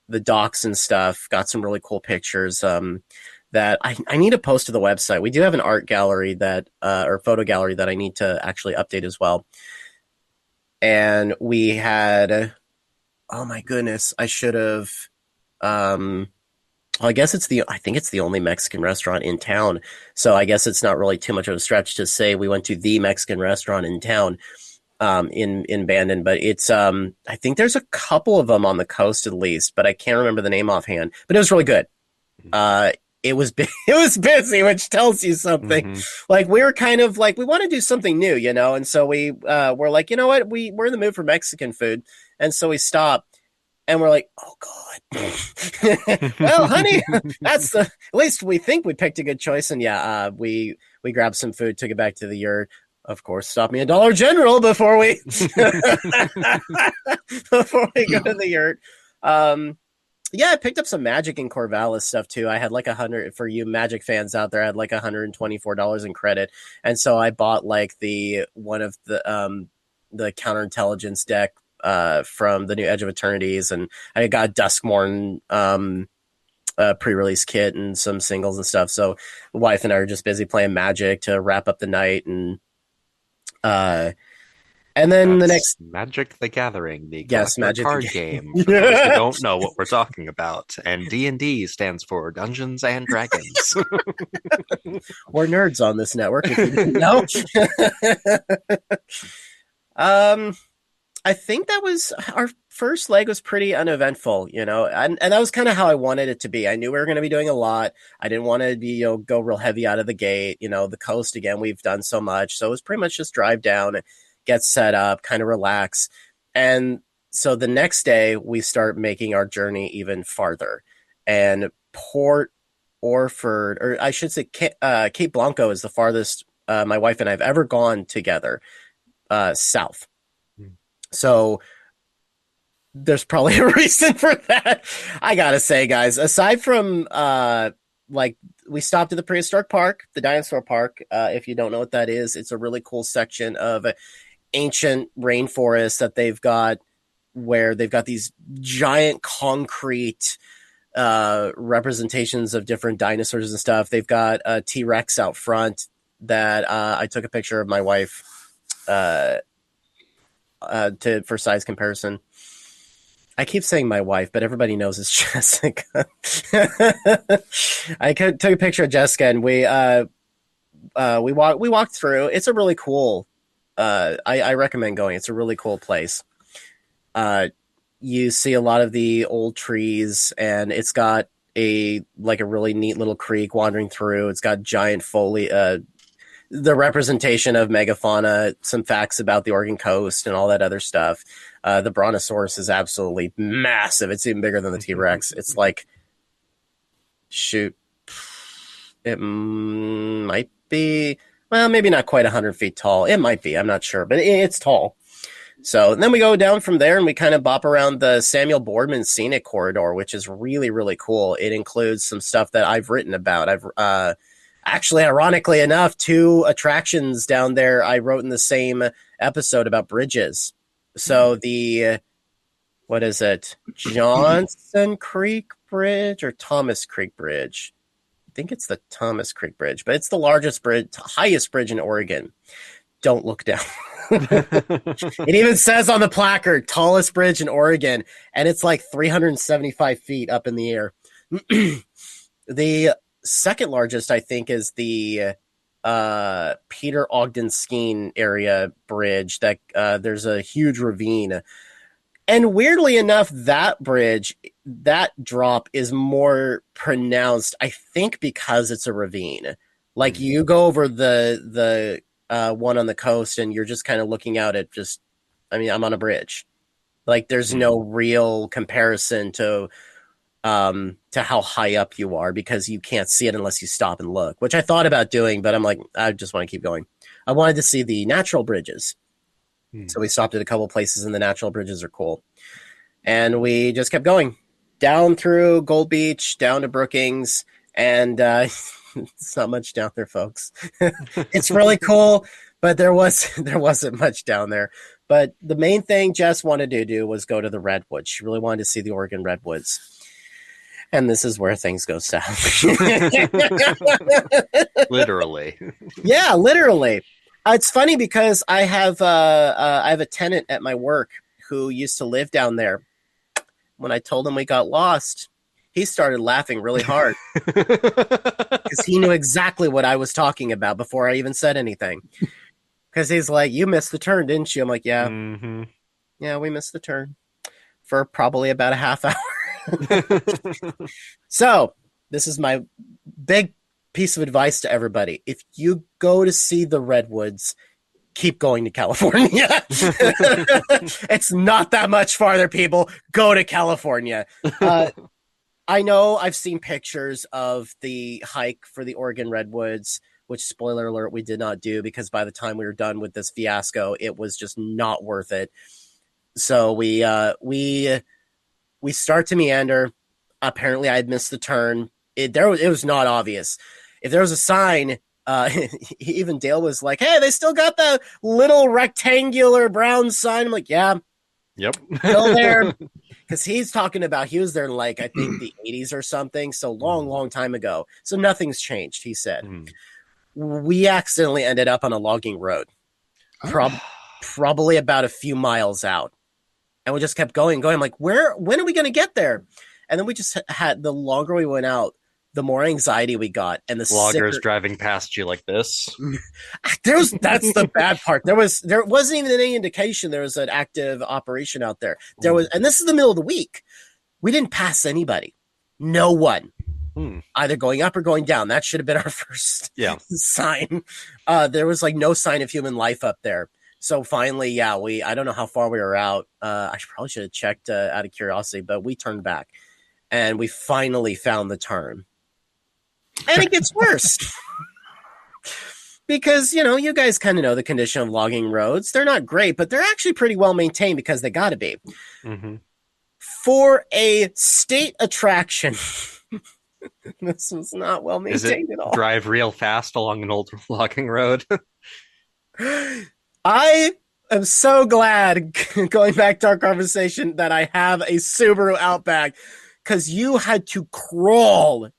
the docks and stuff. Got some really cool pictures. That I need to post to the website. We do have an art gallery that or photo gallery that I need to actually update as well. And we had, oh my goodness, I should have. Well, I think it's the only Mexican restaurant in town. So I guess it's not really too much of a stretch to say we went to the Mexican restaurant in town, in Bandon. But it's, I think there's a couple of them on the coast at least, but I can't remember the name offhand. But it was really good. It was it was busy, which tells you something. Mm-hmm. Like we were kind of like we want to do something new, you know, and so we were like, you know what, we're in the mood for Mexican food, and so we stopped. And we're like, oh God. Well, honey, that's at least we think we picked a good choice. And yeah, we grabbed some food, took it back to the yurt. Of course, stopped me at Dollar General before we before we go to the yurt. Yeah, I picked up some Magic and Corvallis stuff too. I had like 100 for you Magic fans out there. I had like $124 in credit, and so I bought like the one of the counterintelligence deck from the new Edge of Eternities, and I got Duskmorn pre-release kit and some singles and stuff. So the wife and I are just busy playing Magic to wrap up the night, and then the next Magic the Gathering, the yes, Magic card game. For those who don't know what we're talking about, and D&D stands for Dungeons and Dragons. We're nerds on this network. If you didn't know. I think that was our first leg was pretty uneventful, you know, and that was kind of how I wanted it to be. I knew we were going to be doing a lot. I didn't want to be, you know, go real heavy out of the gate. You know, the coast, again, we've done so much. So it was pretty much just drive down, get set up, kind of relax. And so the next day we start making our journey even farther. And Port Orford, or I should say Cape Blanco is the farthest my wife and I have ever gone together south. So there's probably a reason for that. I gotta say, guys, aside from like we stopped at the prehistoric park, the dinosaur park. If you don't know what that is, it's a really cool section of ancient rainforest that they've got where they've got these giant concrete representations of different dinosaurs and stuff. They've got a T-Rex out front that I took a picture of my wife for size comparison. I keep saying my wife, but everybody knows it's Jessica. I took a picture of Jessica, and we walked through. It's a really cool. I recommend going. It's a really cool place. You see a lot of the old trees, and it's got a really neat little creek wandering through. It's got giant foliage. The representation of megafauna, some facts about the Oregon coast and all that other stuff. The Brontosaurus is absolutely massive. It's even bigger than the T-Rex. It's like, shoot, it might be, well, maybe not quite 100 feet tall. It might be, I'm not sure, but it's tall. So then we go down from there and we kind of bop around the Samuel Boardman Scenic Corridor, which is really, really cool. It includes some stuff that I've written about. Actually, ironically enough, 2 attractions down there I wrote in the same episode about bridges. So what is it? Johnson Creek Bridge or Thomas Creek Bridge? I think it's the Thomas Creek Bridge, but it's the largest bridge, highest bridge in Oregon. Don't look down. It even says on the placard, tallest bridge in Oregon, and it's like 375 feet up in the air. The second largest, I think, is the Peter Ogden Skeen area bridge. That there's a huge ravine, and weirdly enough, that bridge, that drop is more pronounced, I think, because it's a ravine. Like you go over the one on the coast, and you're just kind of looking out at just, I mean, I'm on a bridge. Like there's no real comparison to how high up you are because you can't see it unless you stop and look, which I thought about doing, but I'm like, I just want to keep going. I wanted to see the natural bridges. So we stopped at a couple places and the natural bridges are cool. And we just kept going down through Gold Beach, down to Brookings, and it's not much down there, folks. It's really cool, but there wasn't much down there. But the main thing Jess wanted to do was go to the redwoods. She really wanted to see the Oregon redwoods. And this is where things go south. Literally. Yeah, literally. It's funny because I have a tenant at my work who used to live down there. When I told him we got lost, he started laughing really hard because he knew exactly what I was talking about before I even said anything. Because he's like, "You missed the turn, didn't you?" I'm like, "Yeah, yeah, we missed the turn for probably about a half hour." So this is my big piece of advice to everybody. If you go to see the redwoods, keep going to California. It's not that much farther, people. Go to California. I know I've seen pictures of the hike for the Oregon redwoods, which, spoiler alert, we did not do because by the time we were done with this fiasco, it was just not worth it. So we start to meander. Apparently, I had missed the turn. It was not obvious. If there was a sign, even Dale was like, "Hey, they still got the little rectangular brown sign." I'm like, "Yeah, Yep. still there." Because he's talking about he was there in like I think the 80s or something, so long time ago. So nothing's changed. He said. We accidentally ended up on a logging road, probably about a few miles out. And we just kept going. I'm like, when are we going to get there? And then we just had, the longer we went out, the more anxiety we got. And the loggers driving past you like this. That's the bad part. There wasn't even any indication there was an active operation out there. And this is the middle of the week. We didn't pass anybody. No one. Either going up or going down. That should have been our first sign. There was like no sign of human life up there. So finally, I don't know how far we were out. I probably should have checked out of curiosity, but we turned back and we finally found the turn. And it gets worse because, you guys kind of know the condition of logging roads. They're not great, but they're actually pretty well maintained because they got to be. For a state attraction, this was not well maintained at all. Drive real fast along an old logging road? I am so glad, going back to our conversation, that I have a Subaru Outback because you had to crawl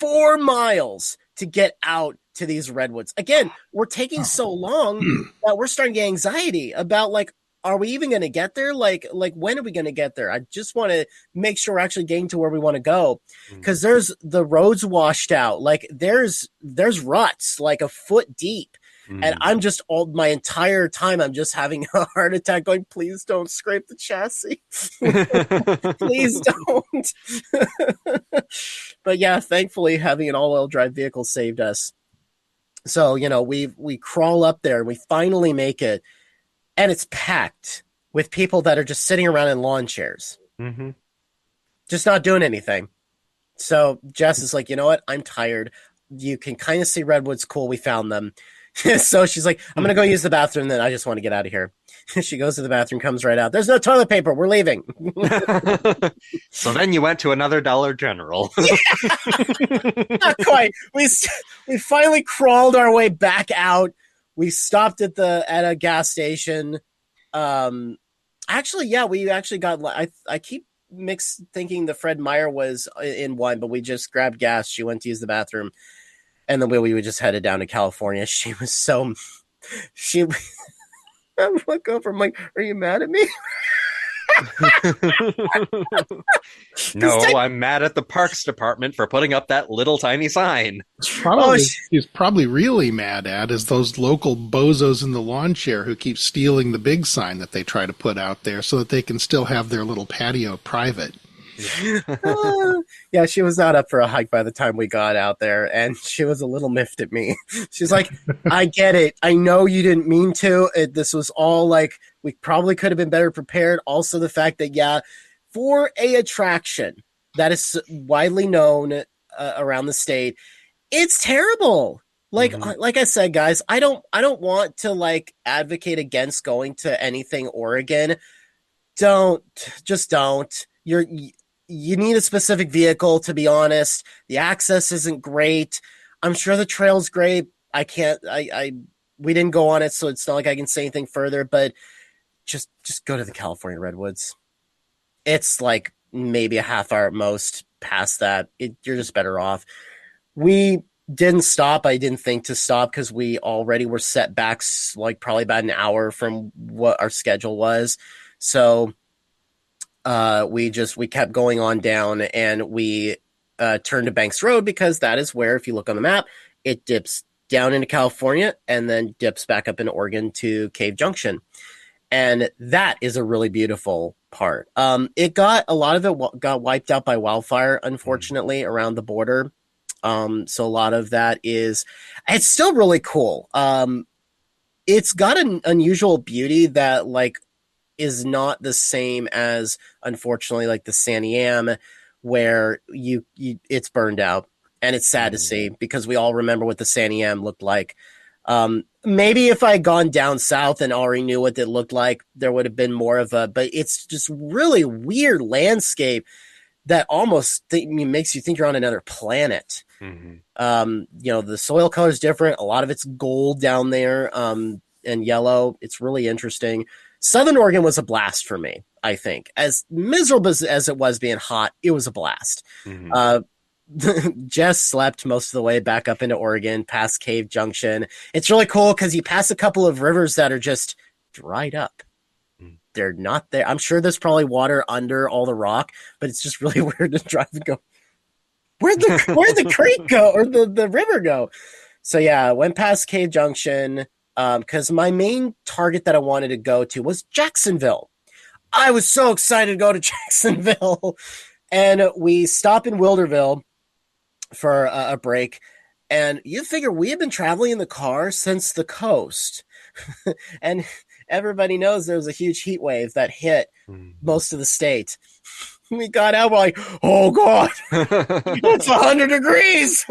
4 miles to get out to these redwoods. Again, we're taking so long that we're starting to get anxiety about like, are we even going to get there? Like when are we going to get there? I just want to make sure we're actually getting to where we want to go because there's the roads washed out. Like there's ruts like a foot deep. And I'm just my entire time, I'm just having a heart attack going, please don't scrape the chassis. Please don't. But yeah, thankfully having an all-wheel drive vehicle saved us. So, we crawl up there and we finally make it. And it's packed with people that are just sitting around in lawn chairs. Just not doing anything. So Jess is like, you know what? I'm tired. You can kind of see redwoods. Cool. We found them. So she's like, I'm going to go use the bathroom. Then I just want to get out of here. She goes to the bathroom, comes right out. There's no toilet paper. We're leaving. So then you went to another Dollar General. Not quite. We finally crawled our way back out. We stopped at a gas station. Actually, yeah, we actually got. I keep thinking the Fred Meyer was in one, but we just grabbed gas. She went to use the bathroom. And then we just headed down to California. She was so... I look over, I'm like, are you mad at me? No, I'm mad at the Parks Department for putting up that little tiny sign. He's probably really mad at is those local bozos in the lawn chair who keep stealing the big sign that they try to put out there so that they can still have their little patio private. Yeah, she was not up for a hike by the time we got out there, and she was a little miffed at me. She's like, I get it. I know you didn't mean to. This was all like, we probably could have been better prepared. Also, the fact that, for a attraction that is widely known around the state, it's terrible. Like I said, guys, I don't want to like advocate against going to anything Oregon. Don't. You need a specific vehicle, to be honest. The access isn't great. I'm sure the trail's great. We didn't go on it, so it's not like I can say anything further, but just go to the California redwoods. It's like maybe a half hour at most past that. You're just better off. We didn't stop. I didn't think to stop because we already were set back like probably about an hour from what our schedule was. So we kept going on down, and we turned to Banks Road because that is where, if you look on the map, it dips down into California and then dips back up into Oregon to Cave Junction. And that is a really beautiful part. It got a lot of it got wiped out by wildfire, unfortunately, around the border. So a lot of that it's still really cool. It's got an unusual beauty that like is not the same as, unfortunately, like the Santiam, where it's burned out, and it's sad to see because we all remember what the Santiam looked like. Maybe if I had gone down south and already knew what it looked like, there would have been more of but it's just really weird landscape that almost makes you think you're on another planet. The soil color is different. A lot of it's gold down there, and yellow. It's really interesting. Southern Oregon was a blast for me, I think. As miserable as it was being hot, it was a blast. Jess slept most of the way back up into Oregon, past Cave Junction. It's really cool because you pass a couple of rivers that are just dried up. They're not there. I'm sure there's probably water under all the rock, but it's just really weird to drive and go, where'd the creek go or the river go? So yeah, went past Cave Junction because my main target that I wanted to go to was Jacksonville. I was so excited to go to Jacksonville. And we stop in Wilderville for a break. And you figure we had been traveling in the car since the coast. And everybody knows there was a huge heat wave that hit most of the state. We got out, we're like, oh God, it's 100 degrees.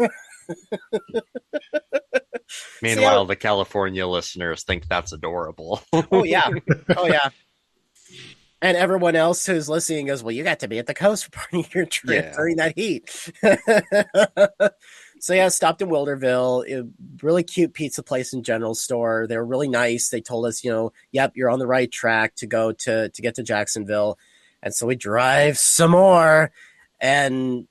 Meanwhile, the California listeners think that's adorable. Oh yeah. And everyone else who's listening goes, well, you got to be at the coast for part of your trip during that heat. So yeah, stopped in Wilderville. Really cute pizza place and general store. They were really nice. They told us, yep, you're on the right track to go to get to Jacksonville. And so we drive some more, and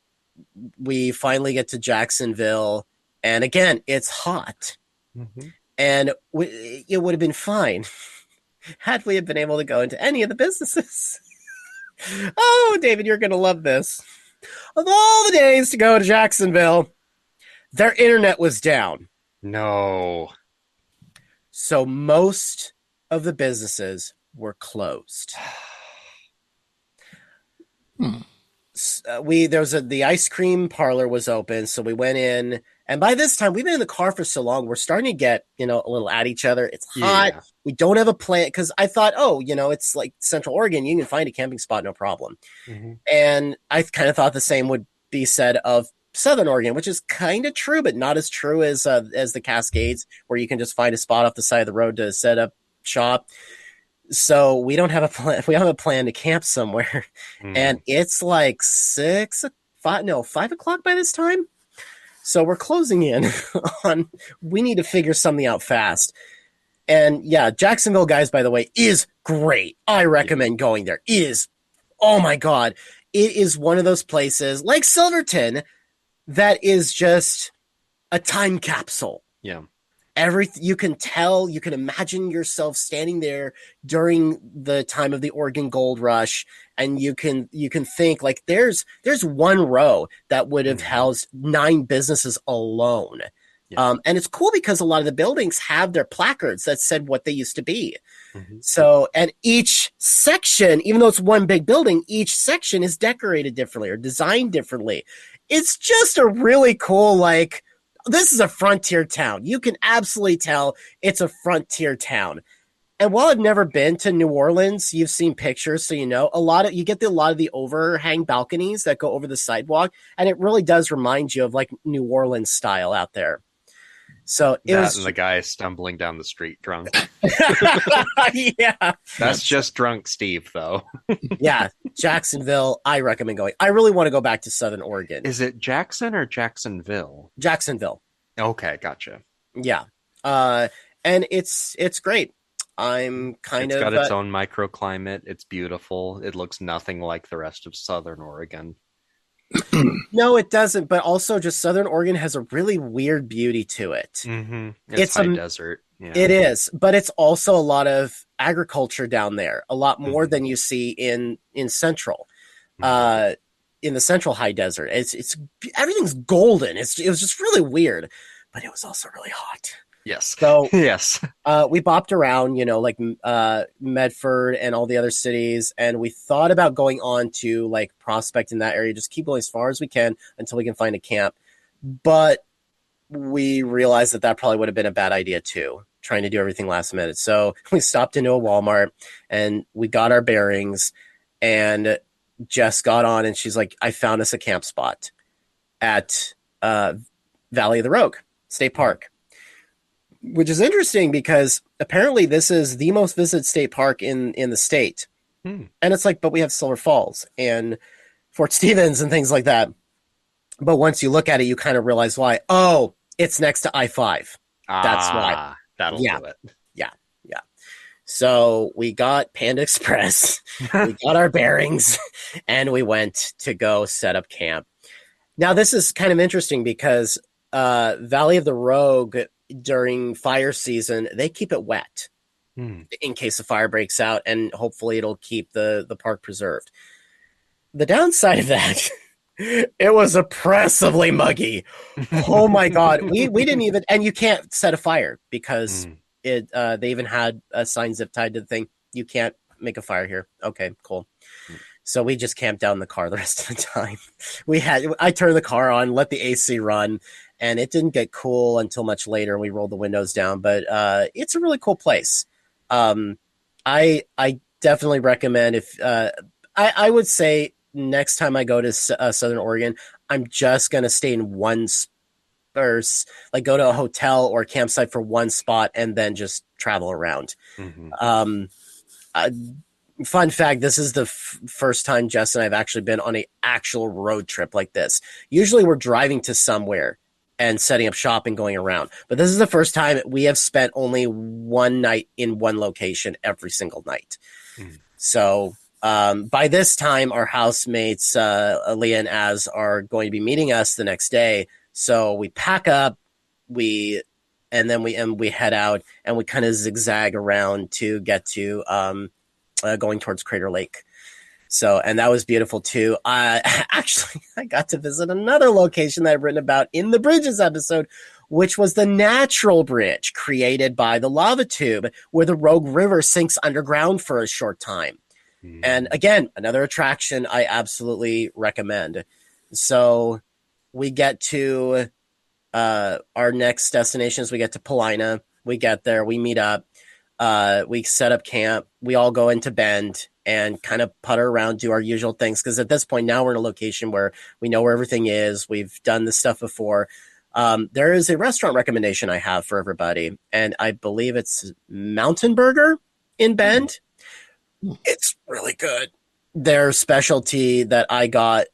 we finally get to Jacksonville. And again, it's hot. And it would have been fine had we had been able to go into any of the businesses. Oh, David, you're going to love this. Of all the days to go to Jacksonville, their internet was down. No. So most of the businesses were closed. The ice cream parlor was open, so we went in, and by this time we've been in the car for so long, we're starting to get a little at each other. It's hot. Yeah. We don't have a plan because I thought, it's like Central Oregon, you can find a camping spot no problem. And I kind of thought the same would be said of Southern Oregon, which is kind of true, but not as true as the Cascades, where you can just find a spot off the side of the road to set up shop. So we don't have a plan. We don't have a plan to camp somewhere, and it's like 5 o'clock by this time. So we're closing in on. We need to figure something out fast. And yeah, Jacksonville, guys, by the way, is great. I recommend going there. It is, oh my God, it is one of those places like Silverton that is just a time capsule. Yeah. You can imagine yourself standing there during the time of the Oregon Gold Rush, and you can think like there's one row that would have housed 9 businesses alone. Yeah. And it's cool because a lot of the buildings have their placards that said what they used to be. So, and each section, even though it's one big building, each section is decorated differently or designed differently. It's just a really cool, this is a frontier town. You can absolutely tell it's a frontier town. And while I've never been to New Orleans, you've seen pictures, so you get a lot of the overhang balconies that go over the sidewalk, and it really does remind you of like New Orleans style out there. So and the guy stumbling down the street drunk. Yeah, that's just drunk Steve, though. Yeah, Jacksonville, I recommend going. I really want to go back to Southern Oregon. Is it Jackson or Jacksonville? Jacksonville. Okay, gotcha. Yeah, and it's great. I'm kind It's of got its own microclimate. It's beautiful. It looks nothing like the rest of Southern Oregon. no, it doesn't. But also, just Southern Oregon has a really weird beauty to it. It's It's high a desert. Yeah. It is, but it's also a lot of agriculture down there, a lot more Mhm. than you see in central, Mhm. uh, in the central high desert. It's everyththing's golden. It was just really weird, but it was also really hot. Yes. So Yes. we bopped around, like Medford and all the other cities, and we thought about going on to like Prospect in that area. Just keep going as far as we can until we can find a camp, but we realized that probably would have been a bad idea too, trying to do everything last minute. So we stopped into a Walmart and we got our bearings, and Jess got on and she's like, I found us a camp spot at Valley of the Rogue State Park, which is interesting because apparently this is the most visited state park in the state. Hmm. And it's like, but we have Silver Falls and Fort Stevens and things like that. But once you look at it, you kind of realize why. Oh, it's next to I-5. That's why. That'll Yeah. do it. Yeah. Yeah. So we got Panda Express, we got our bearings, and we went to go set up camp. Now, this is kind of interesting because Valley of the Rogue, during fire season, they keep it wet in case a fire breaks out, and hopefully it'll keep the park preserved. The downside of that, it was oppressively muggy. Oh my god, we didn't even, and you can't set a fire because it they even had a sign zip tied to the thing. You can't make a fire here. Okay, cool. So we just camped out in the car the rest of the time. I turned the car on, let the AC run, and it didn't get cool until much later, and we rolled the windows down. But it's a really cool place. I definitely recommend if I would say next time I go to Southern Oregon, I'm just gonna stay in one or like go to a hotel or a campsite for one spot and then just travel around. Fun fact, this is the first time Jess and I have actually been on an actual road trip like this. Usually we're driving to somewhere and setting up shop and going around. But this is the first time we have spent only one night in one location every single night. So by this time, our housemates, Leah and Az, are going to be meeting us the next day. So we pack up, and then we head out, and we kind of zigzag around to get to going towards Crater Lake. So, and that was beautiful too. Actually, I got to visit another location that I've written about in the Bridges episode, which was the natural bridge created by the lava tube, where the Rogue River sinks underground for a short time. And again, another attraction I absolutely recommend. So we get to our next destinations. We get to Paulina. We get there. We meet up. We set up camp. We all go into Bend and kind of putter around, do our usual things. Because at this point, now we're in a location where we know where everything is. We've done this stuff before. There is a restaurant recommendation I have for everybody, and I believe it's Mountain Burger in Bend. It's really good. Their specialty that I got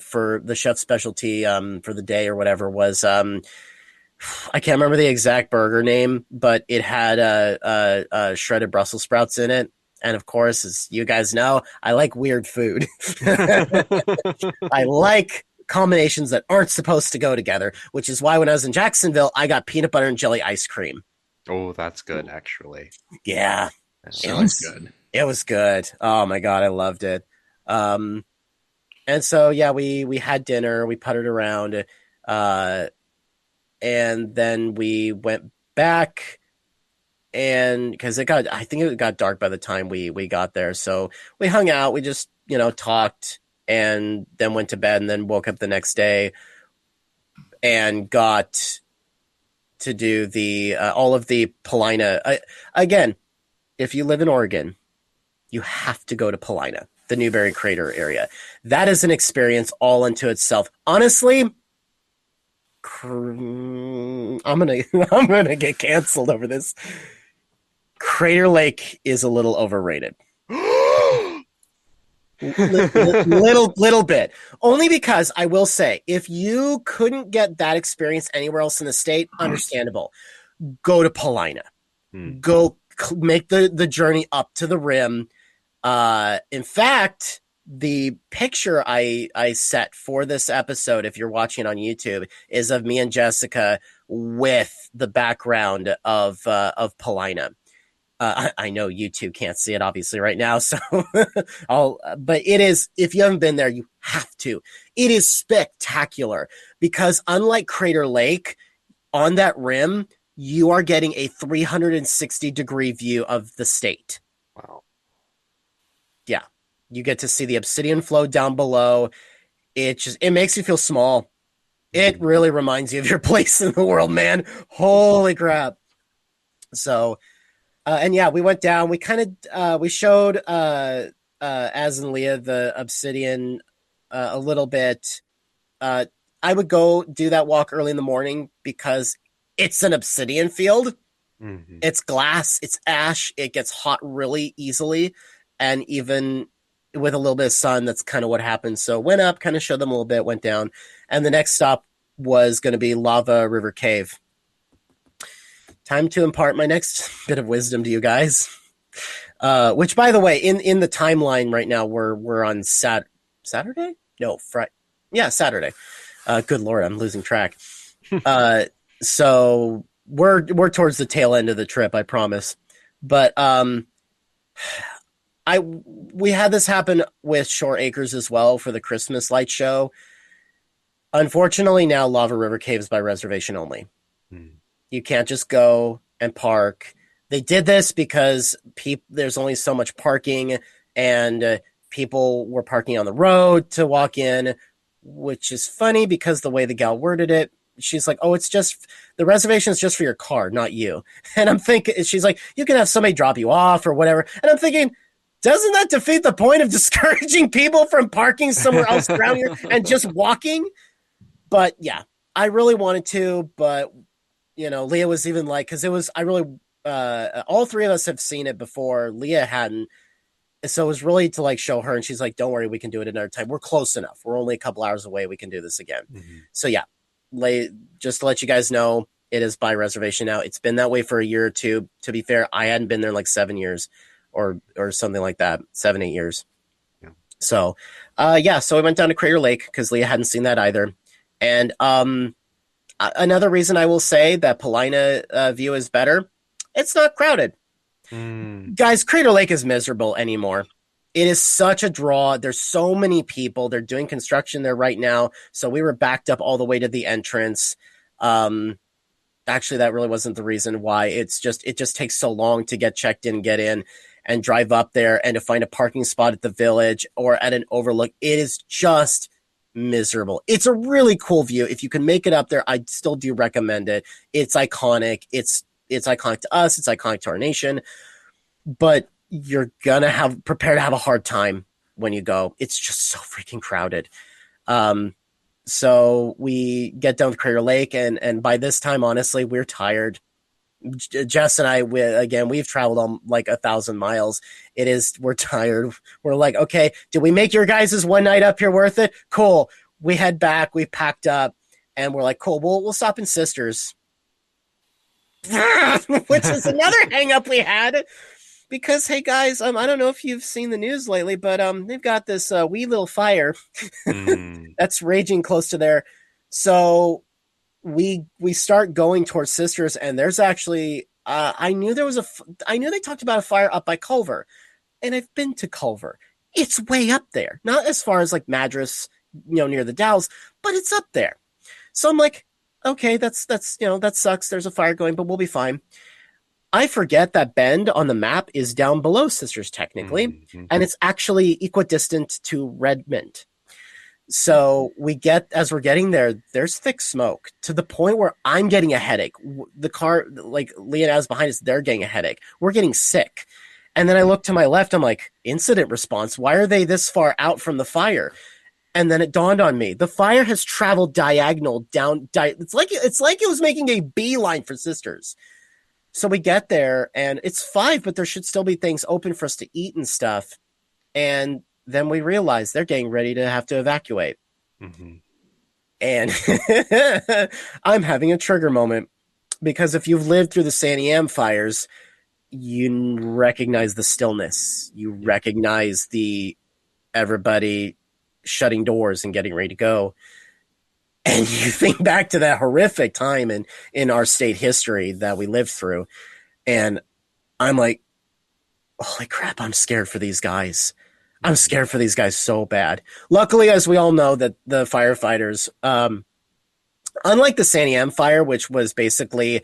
for the chef's specialty for the day or whatever was I can't remember the exact burger name, but it had shredded Brussels sprouts in it. And of course, as you guys know, I like weird food. I like combinations that aren't supposed to go together, which is why when I was in Jacksonville, I got peanut butter and jelly ice cream. Oh, that's good, actually. Yeah. Sounds good. It was good. Oh my God, I loved it. And so, yeah, we had dinner, we puttered around, and then we went back, and because I think it got dark by the time we got there. So we hung out, we just, talked, and then went to bed, and then woke up the next day and got to do the all of the Paulina. Again, if you live in Oregon, you have to go to Paulina, the Newberry Crater area. That is an experience all unto itself. Honestly, I'm gonna get canceled over this. Crater Lake is a little overrated. little bit. Only because I will say, if you couldn't get that experience anywhere else in the state, understandable. Go to Paulina. Go make the journey up to the rim. In fact, the picture I set for this episode, if you're watching on YouTube, is of me and Jessica with the background of Paulina. I know YouTube can't see it obviously right now, so but it is, if you haven't been there, you have to. It is spectacular because unlike Crater Lake, on that rim, you are getting a 360-degree view of the state. Wow. Yeah. You get to see the obsidian flow down below. It makes you feel small. It really reminds you of your place in the world, man. Holy crap. So, and yeah, we went down. We kind of we showed Az and Leah the obsidian a little bit. I would go do that walk early in the morning because it's an obsidian field. Mm-hmm. It's glass. It's ash. It gets hot really easily, and even with a little bit of sun, that's kind of what happened. So went up, kind of showed them a little bit, went down, and the next stop was going to be Lava River Cave. Time to impart my next bit of wisdom to you guys. Which, by the way, in the timeline right now, we're on Saturday? No, Friday. Yeah, Saturday. Good Lord, I'm losing track. So we're towards the tail end of the trip, I promise. But we had this happen with Shore Acres as well for the Christmas light show. Unfortunately, now Lava River Cave is by reservation only. You can't just go and park. They did this because there's only so much parking, and people were parking on the road to walk in, which is funny because the way the gal worded it, she's like, oh, it's just, the reservation is just for your car, not you. And I'm thinking, she's like, you can have somebody drop you off or whatever. And I'm thinking, doesn't that defeat the point of discouraging people from parking somewhere else around here and just walking? But yeah, I really wanted to, but you know, Leah was even like, because it was, I really, all three of us have seen it before. Leah hadn't. So it was really to like show her, and she's like, don't worry, we can do it another time. We're close enough. We're only a couple hours away. We can do this again. Mm-hmm. So yeah, just to let you guys know, it is by reservation now. It's been that way for a year or two. To be fair, I hadn't been there in like 7 years or something like that, 7-8 years. Yeah. So, so we went down to Crater Lake because Leah hadn't seen that either. And, another reason I will say that Paulina view is better, it's not crowded. Guys, Crater Lake is miserable anymore. It is such a draw. There's so many people. They're doing construction there right now. So we were backed up all the way to the entrance. Actually, that really wasn't the reason why. It just takes so long to get checked in, get in, and drive up there and to find a parking spot at the village or at an overlook. It is just miserable. It's a really cool view. If you can make it up there, I still do recommend it. It's iconic. It's iconic to us. It's iconic to our nation. But you're gonna prepare to have a hard time when you go. It's just so freaking crowded. So we get down to Crater Lake, and by this time, honestly, we're tired. Jess and I, we've traveled on like 1,000 miles. We're tired. We're like, okay, did we make your guys' one night up here worth it? Cool. We head back. We packed up, and we're like, cool. We'll stop in Sisters, which is another hang up we had. Because, hey, guys, I don't know if you've seen the news lately, but they've got this wee little fire that's raging close to there. So we start going towards Sisters, and there's actually I knew they talked about a fire up by Culver, and I've been to Culver. It's way up there, not as far as like Madras, near the Dalles, but it's up there. So I'm like, okay, that's that sucks. There's a fire going, but we'll be fine. I forget that Bend on the map is down below Sisters technically, and it's actually equidistant to Redmond. So as we're getting there, there's thick smoke to the point where I'm getting a headache. The car, like Leah and I was behind us, they're getting a headache. We're getting sick. And then I look to my left, I'm like, incident response. Why are they this far out from the fire? And then it dawned on me, the fire has traveled diagonal down. It's like it was making a beeline for Sisters. So we get there, and it's 5, but there should still be things open for us to eat and stuff. And then we realize they're getting ready to have to evacuate. Mm-hmm. And I'm having a trigger moment because if you've lived through the Santiam fires, you recognize the stillness. You recognize the everybody shutting doors and getting ready to go. And you think back to that horrific time in our state history that we lived through. And I'm like, holy crap, I'm scared for these guys. I'm scared for these guys so bad. Luckily, as we all know, that the firefighters, unlike the Sandy M fire, which was basically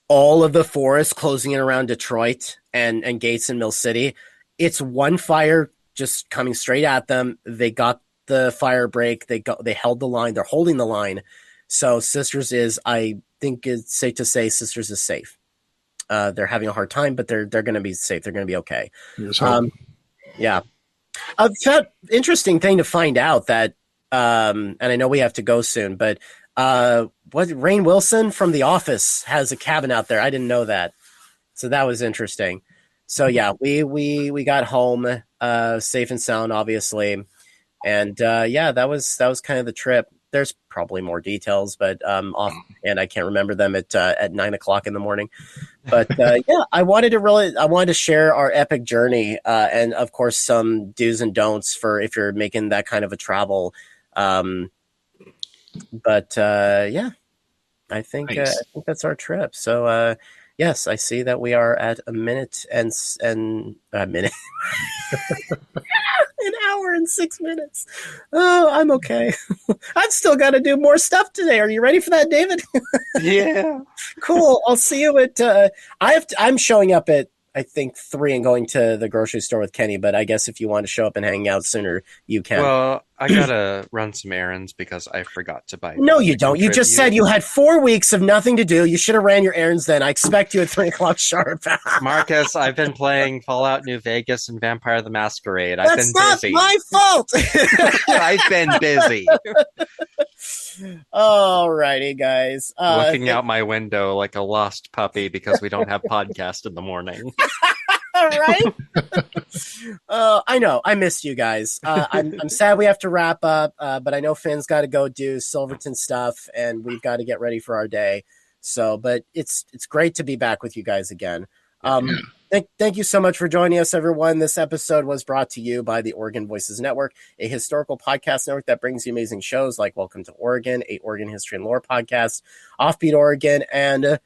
all of the forest closing in around Detroit and Gates and Mill City, it's one fire just coming straight at them. They got the fire break. They held the line. They're holding the line. So Sisters is, I think it's safe to say, Sisters is safe. They're having a hard time, but they're going to be safe. They're going to be okay. Yeah. Interesting thing to find out that, and I know we have to go soon, but Rainn Wilson from The Office has a cabin out there. I didn't know that. So that was interesting. So yeah, we got home safe and sound, obviously. And that was kind of the trip. There's probably more details, but and I can't remember them at 9:00 in the morning. But I wanted to share our epic journey, and of course some do's and don'ts for if you're making that kind of a travel. I think Nice. I think that's our trip. So yes, I see that we are at a minute and a minute. An hour and 6 minutes. Oh, I'm okay. I've still got to do more stuff today. Are you ready for that, David? Yeah. Cool. I'll see you at. I'm showing up at I think 3 and going to the grocery store with Kenny. But I guess if you want to show up and hang out sooner, you can. Well, I gotta run some errands because I forgot to buy. No, you don't. You just said you had 4 weeks of nothing to do. You should have ran your errands then. I expect you at 3:00 sharp. Marcus, I've been playing Fallout New Vegas and Vampire the Masquerade. That's I've been busy. not my fault. I've been busy. Alrighty, guys. Looking out my window like a lost puppy because we don't have podcast in the morning. Right? I know. I missed you guys. I'm sad we have to wrap up, but I know Finn's got to go do Silverton stuff, and we've got to get ready for our day. So, but it's great to be back with you guys again. Thank you so much for joining us, everyone. This episode was brought to you by the Oregon Voices Network, a historical podcast network that brings you amazing shows like Welcome to Oregon, a Oregon history and lore podcast, Offbeat Oregon, and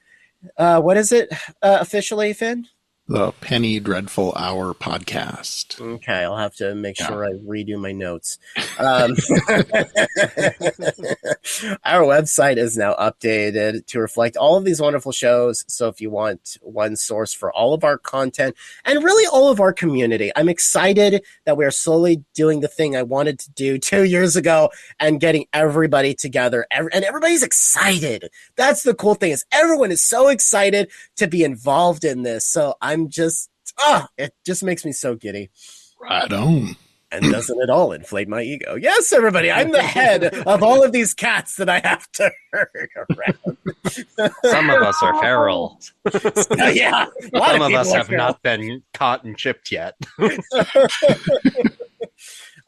what is it officially, Finn? The Penny Dreadful Hour podcast. Okay, I'll have to make sure I redo my notes. Our website is now updated to reflect all of these wonderful shows. So if you want one source for all of our content and really all of our community, I'm excited that we are slowly doing the thing I wanted to do 2 years ago and getting everybody together. And everybody's excited. That's the cool thing is everyone is so excited to be involved in this. So I'm just, it just makes me so giddy. Right on. And doesn't it all inflate my ego? Yes, everybody, I'm the head of all of these cats that I have to herd around. Some of us are feral. Yeah. Some of us have not been caught and chipped yet.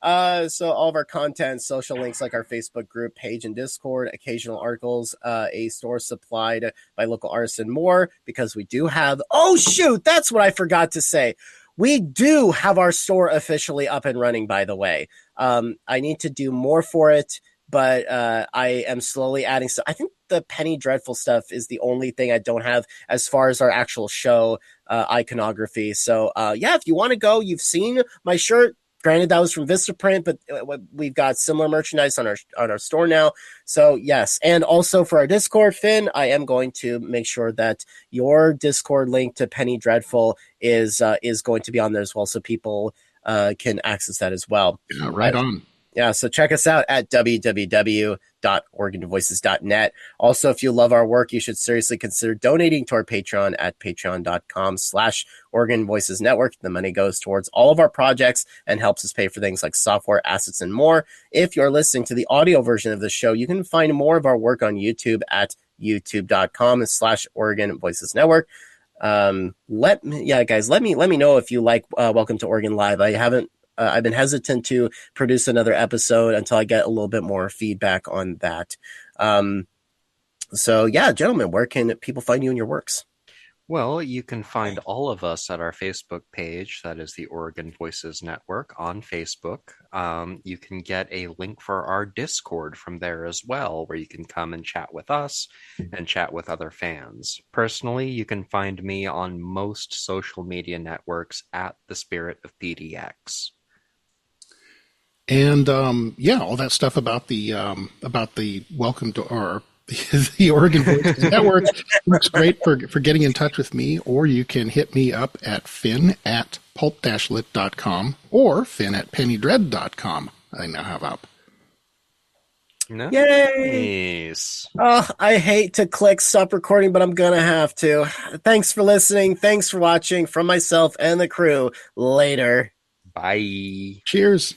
So all of our content, social links like our Facebook group, page, and Discord, occasional articles, a store supplied by local artists and more, because we do have, oh shoot, that's what I forgot to say. We do have our store officially up and running, by the way. I need to do more for it, but I am slowly adding stuff. I think the Penny Dreadful stuff is the only thing I don't have as far as our actual show iconography. So if you want to go, you've seen my shirt. Granted, that was from Vistaprint, but we've got similar merchandise on our store now. So yes, and also for our Discord, Finn, I am going to make sure that your Discord link to Penny Dreadful is going to be on there as well, so people can access that as well. Yeah, right on. Yeah, so check us out at www.oregonvoices.net. Also, if you love our work, you should seriously consider donating to our Patreon at patreon.com/Oregon Voices Network. The money goes towards all of our projects and helps us pay for things like software, assets, and more. If you're listening to the audio version of the show, you can find more of our work on YouTube at youtube.com/Oregon Voices Network. Let me know if you like Welcome to Oregon Live. I've been hesitant to produce another episode until I get a little bit more feedback on that. So yeah, gentlemen, where can people find you in your works? Well, you can find all of us at our Facebook page. That is the Oregon Voices Network on Facebook. You can get a link for our Discord from there as well, where you can come and chat with us and chat with other fans. Personally, you can find me on most social media networks at the Spirit of PDX. And yeah, all that stuff about the welcome to or the Oregon Voices Network works great for getting in touch with me, or you can hit me up at finn@pulp-lit.com or finn@pennydread.com. I now have up. Yay! Nice. Oh, I hate to click stop recording, but I'm gonna have to. Thanks for listening. Thanks for watching from myself and the crew. Later. Bye. Cheers.